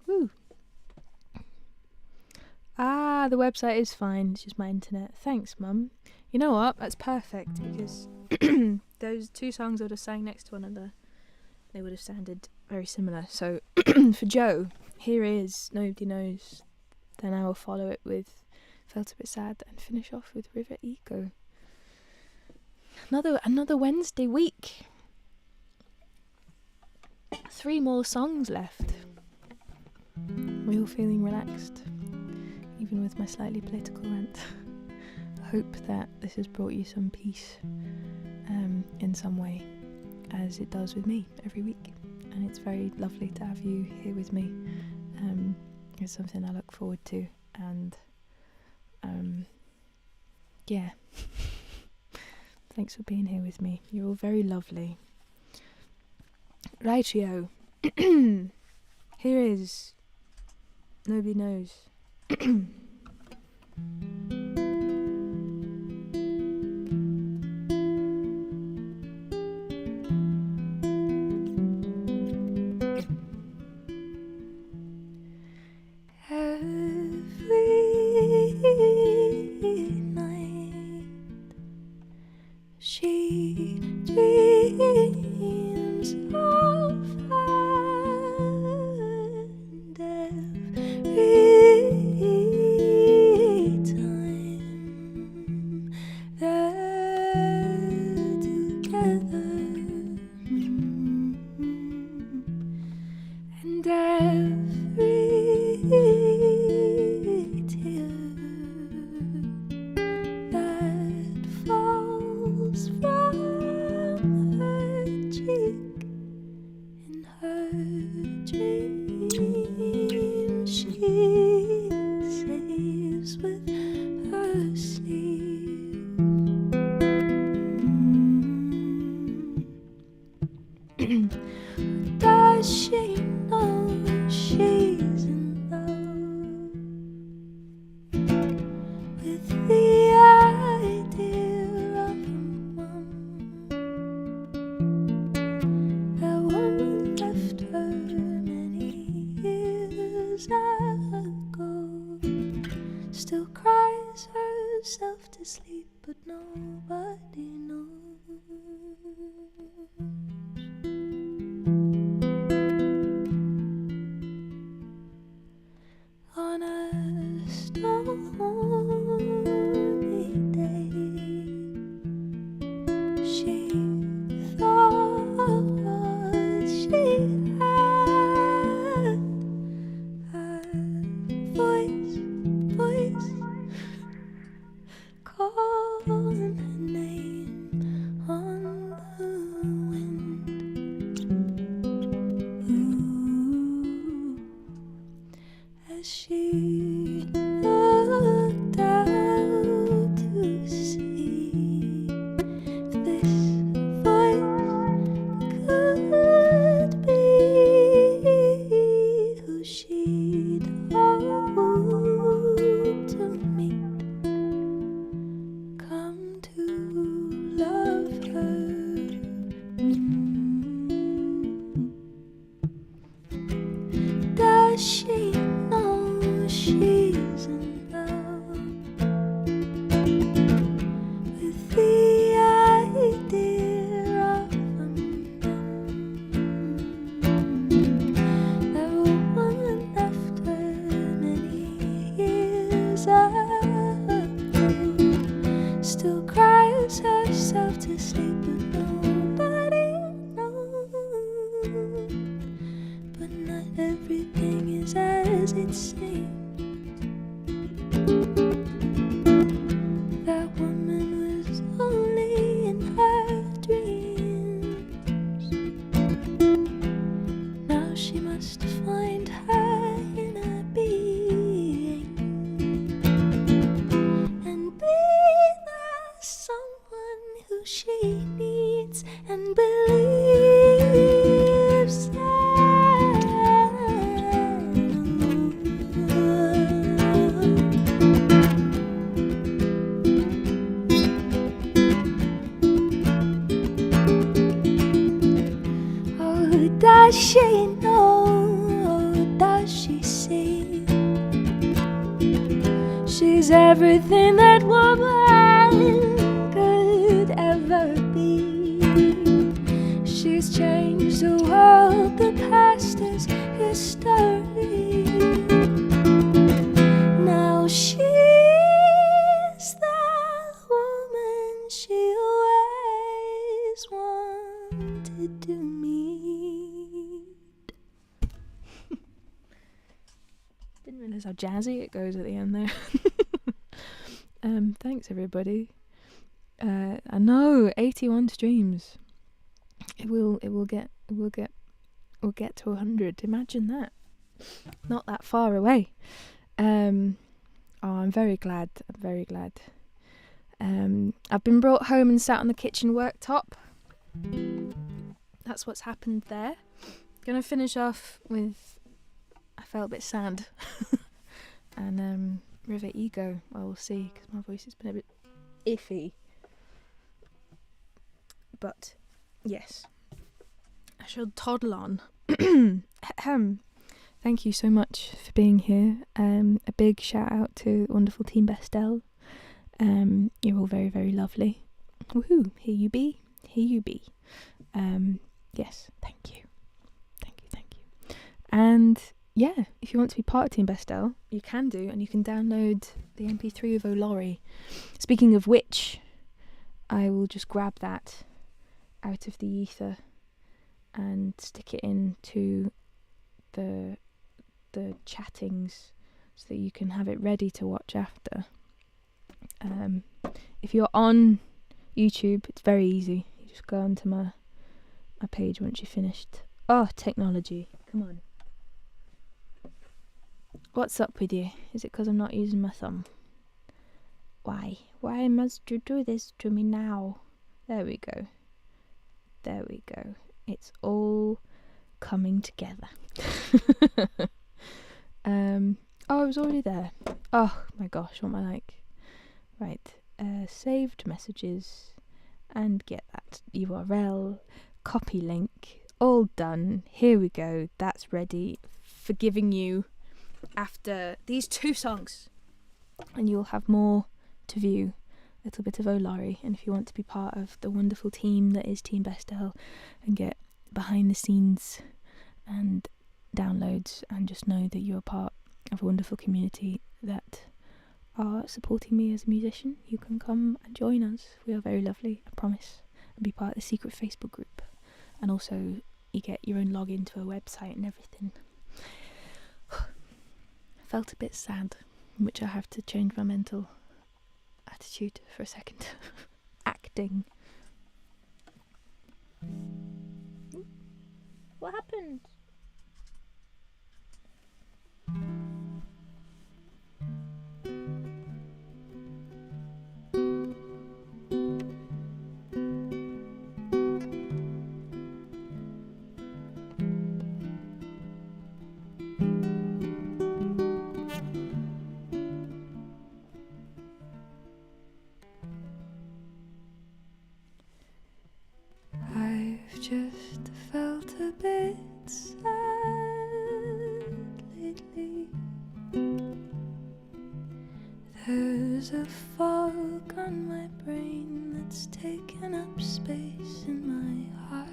Woo. The website is fine. It's just my internet. Thanks, Mum. You know what? That's perfect because those two songs I would have sang next to one another, they would have sounded very similar. So for Joe, here is Nobody Knows. Then I will follow it with Felt a Bit Sad and finish off with River Ego. Another Wednesday week. 3 more songs left. We're all feeling relaxed, even with my slightly political rant. I hope that this has brought you some peace in some way, as it does with me every week. And it's very lovely to have you here with me. It's something I look forward to, and yeah. Thanks for being here with me. You're all very lovely. Rightio. Here is Nobody Knows. She dreams of and every time they're together, and every tear that falls from her cheek in her dreams, she saves with her sleep. Does she know she's in love with the idea of a mom? That woman left her many years ago, still cries herself to sleep, but nobody knows. On a stormy day, she thought she had a voice calling her name on the wind. Ooh. As she looked out to see if this voice could be who she'd hoped to meet, come to love her. Does she know she's in love with the idea of a mom? That woman left her many years ago, still cries herself to sleep, but nobody knows. But not everything is as it seems. That woman was only in her dreams. Now she must find her inner being and be the someone who she needs and believes in. Oh, does she know? Oh, does she see? She's everything that woman could ever be. She's changed the world, the past is history. Now she's the woman she always wanted to meet. Didn't realise how jazzy it goes at the end there. Thanks everybody. I know 81 streams. We'll get to 100. Imagine that. Not that far away. I'm very glad. I've been brought home and sat on the kitchen worktop. That's what's happened there. Gonna finish off with I felt a bit sad. And River Ego. Well, we'll see, because my voice has been a bit iffy. But yes, I shall toddle on. Thank you so much for being here. A big shout out to wonderful Team Bestel. You're all very, very lovely. Woohoo! Here you be. Here you be. Yes, thank you. Thank you, thank you. And yeah, if you want to be part of Team Bestel, you can do, and you can download the MP3 of O'Laurie. Speaking of which, I will just grab that out of the ether and stick it into the chattings so that you can have it ready to watch after. If you're on YouTube, it's very easy. You just go onto my page once you're finished. Oh, technology. Come on. What's up with you? Is it because I'm not using my thumb? Why? Why must you do this to me now? There we go. There we go. It's all coming together. Oh, I was already there. Oh my gosh, what am I like? Right. Saved messages and get that URL. Copy link. All done. Here we go. That's ready. Forgiving you after these 2 songs. And you'll have more to view. A little bit of O'Laurie. And if you want to be part of the wonderful team that is Team Bestel and get behind the scenes and downloads and just know that you're part of a wonderful community that are supporting me as a musician, you can come and join us. We are very lovely, I promise, and be part of the secret Facebook group. And also you get your own login to a website and everything. I felt a bit sad, in which I have to change my mental attitude for a second. Acting. What happened? I've just felt a bit sad lately. There's a fog on my brain that's taken up space in my heart.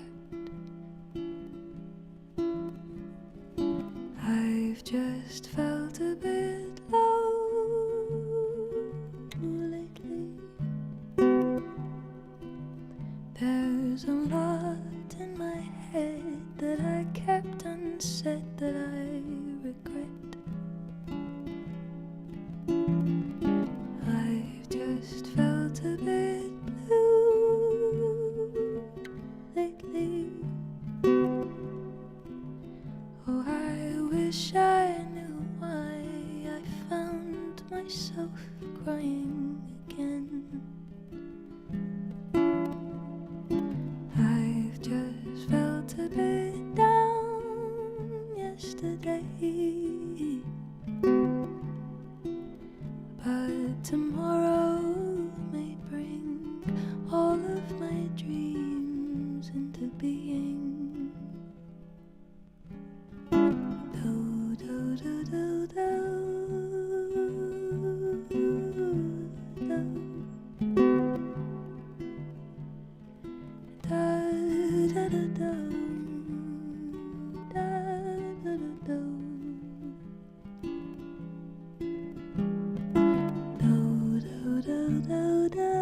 I've just felt a bit low lately. There's a lot in my head that I kept unsaid that I regret. I've just felt a bit blue lately. Oh, I wish I knew why I found myself crying again. I've just felt a bit down yesterday, but tomorrow may bring all of my dreams into being. Do, do, do, do, do, do. Da, da, da, da, da, da, da, da. Do, do, do, do, do.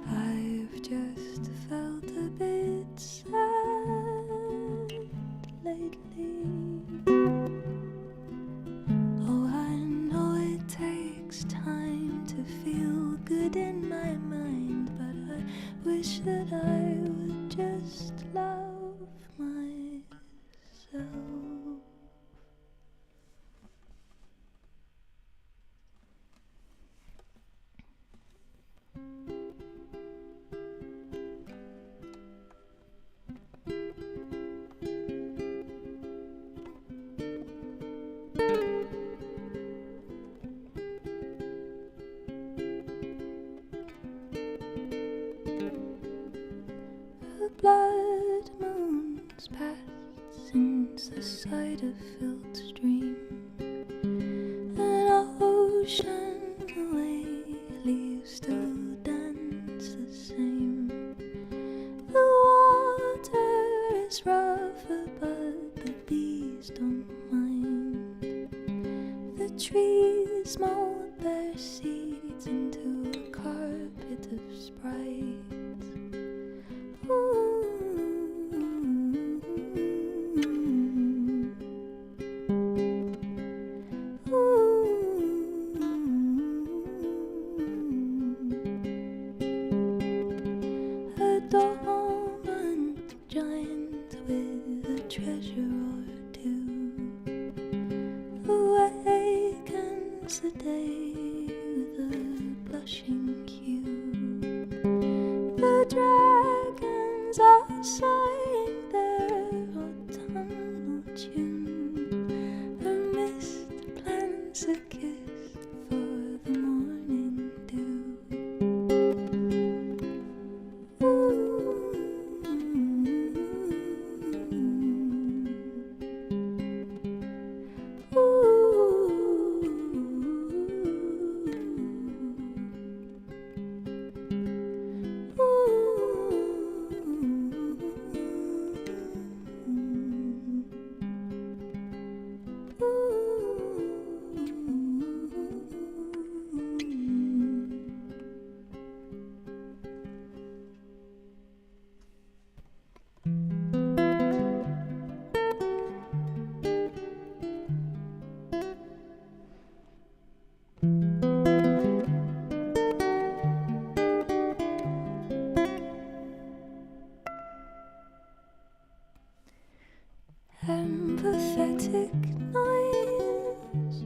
I've just felt a bit sad lately. Oh, I know it takes time to feel good in my mind, but I wish that I would just love myself. spider-filled stream. An ocean away, leaves still dance the same. The water is rougher, but the bees don't mind. The trees mold their seeds into a carpet of sprites. Ooh. A dormant giant with a treasure or two awakens the day with a blushing hue. The dragons are sighing their autumnal tune. The mist plants a kiss for the morning dew. Empathetic noise,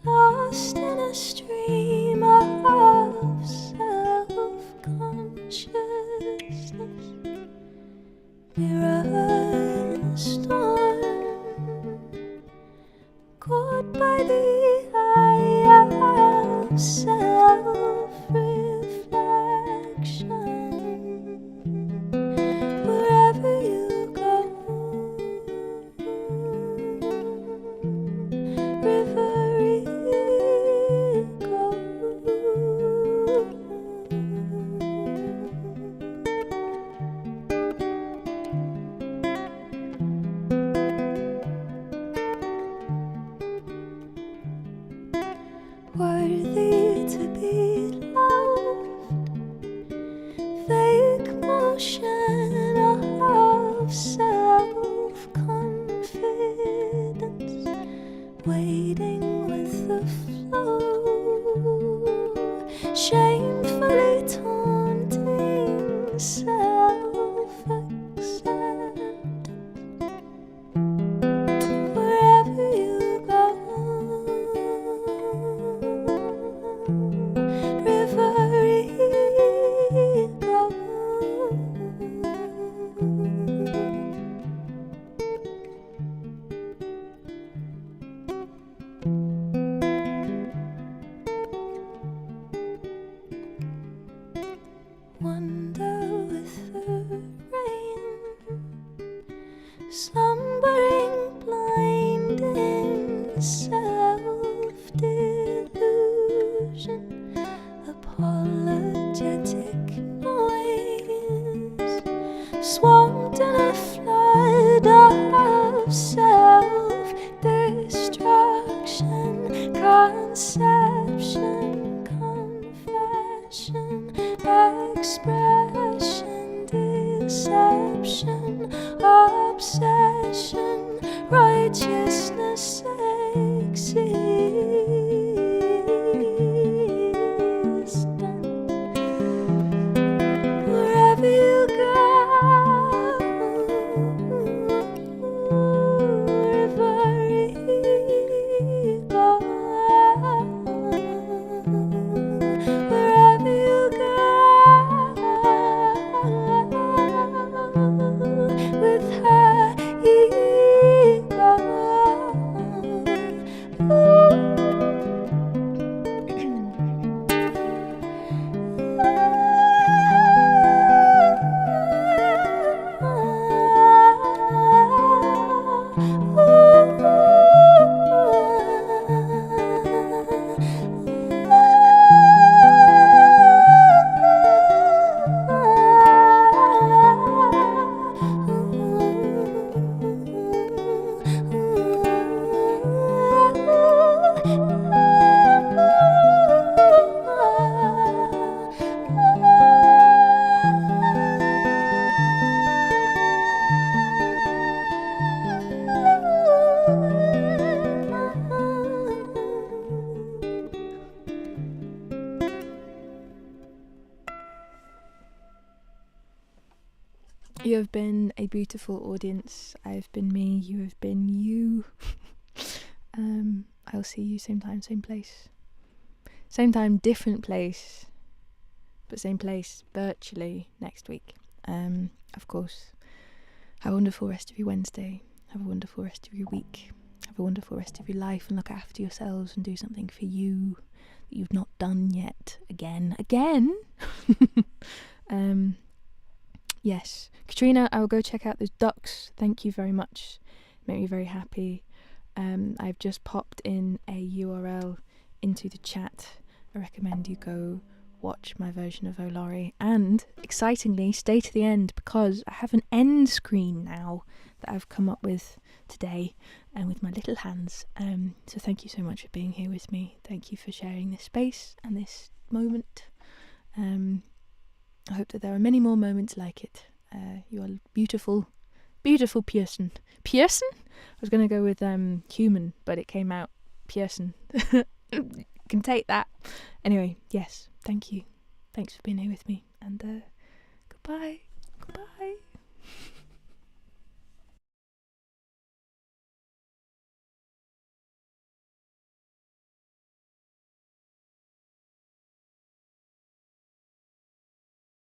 lost in a stream of self-consciousness. Mirror in a storm, caught by the eye of self-reflection. Wherever you go, river go. Worthy to be loved, fake motion of self-confidence, waiting with the flow, shamefully taunting self-acceptance. Wherever you go, river go. Wander with the rain, slumbering blind in self-delusion, apologetic noise, swamped in a flood of self-destruction, conception, confession, expression, deception, obsession, righteousness existence. Wherever you go, river go. Wherever you go, with her ego. You have been a beautiful audience. I've been me. You have been you. I'll see you same time, same place. Same time, different place. But same place, virtually, next week. Of course. Have a wonderful rest of your Wednesday. Have a wonderful rest of your week. Have a wonderful rest of your life, and look after yourselves and do something for you that you've not done yet. Again. Yes. Katrina, I will go check out those ducks. Thank you very much. Made me very happy. I've just popped in a URL into the chat. I recommend you go watch my version of Olari, and excitingly stay to the end, because I have an end screen now that I've come up with today, and with my little hands. So thank you so much for being here with me. Thank you for sharing this space and this moment. I hope that there are many more moments like it. You are beautiful person. Pearson? I was going to go with human, but it came out Pearson. Can take that. Anyway, yes, thank you. Thanks for being here with me, and goodbye.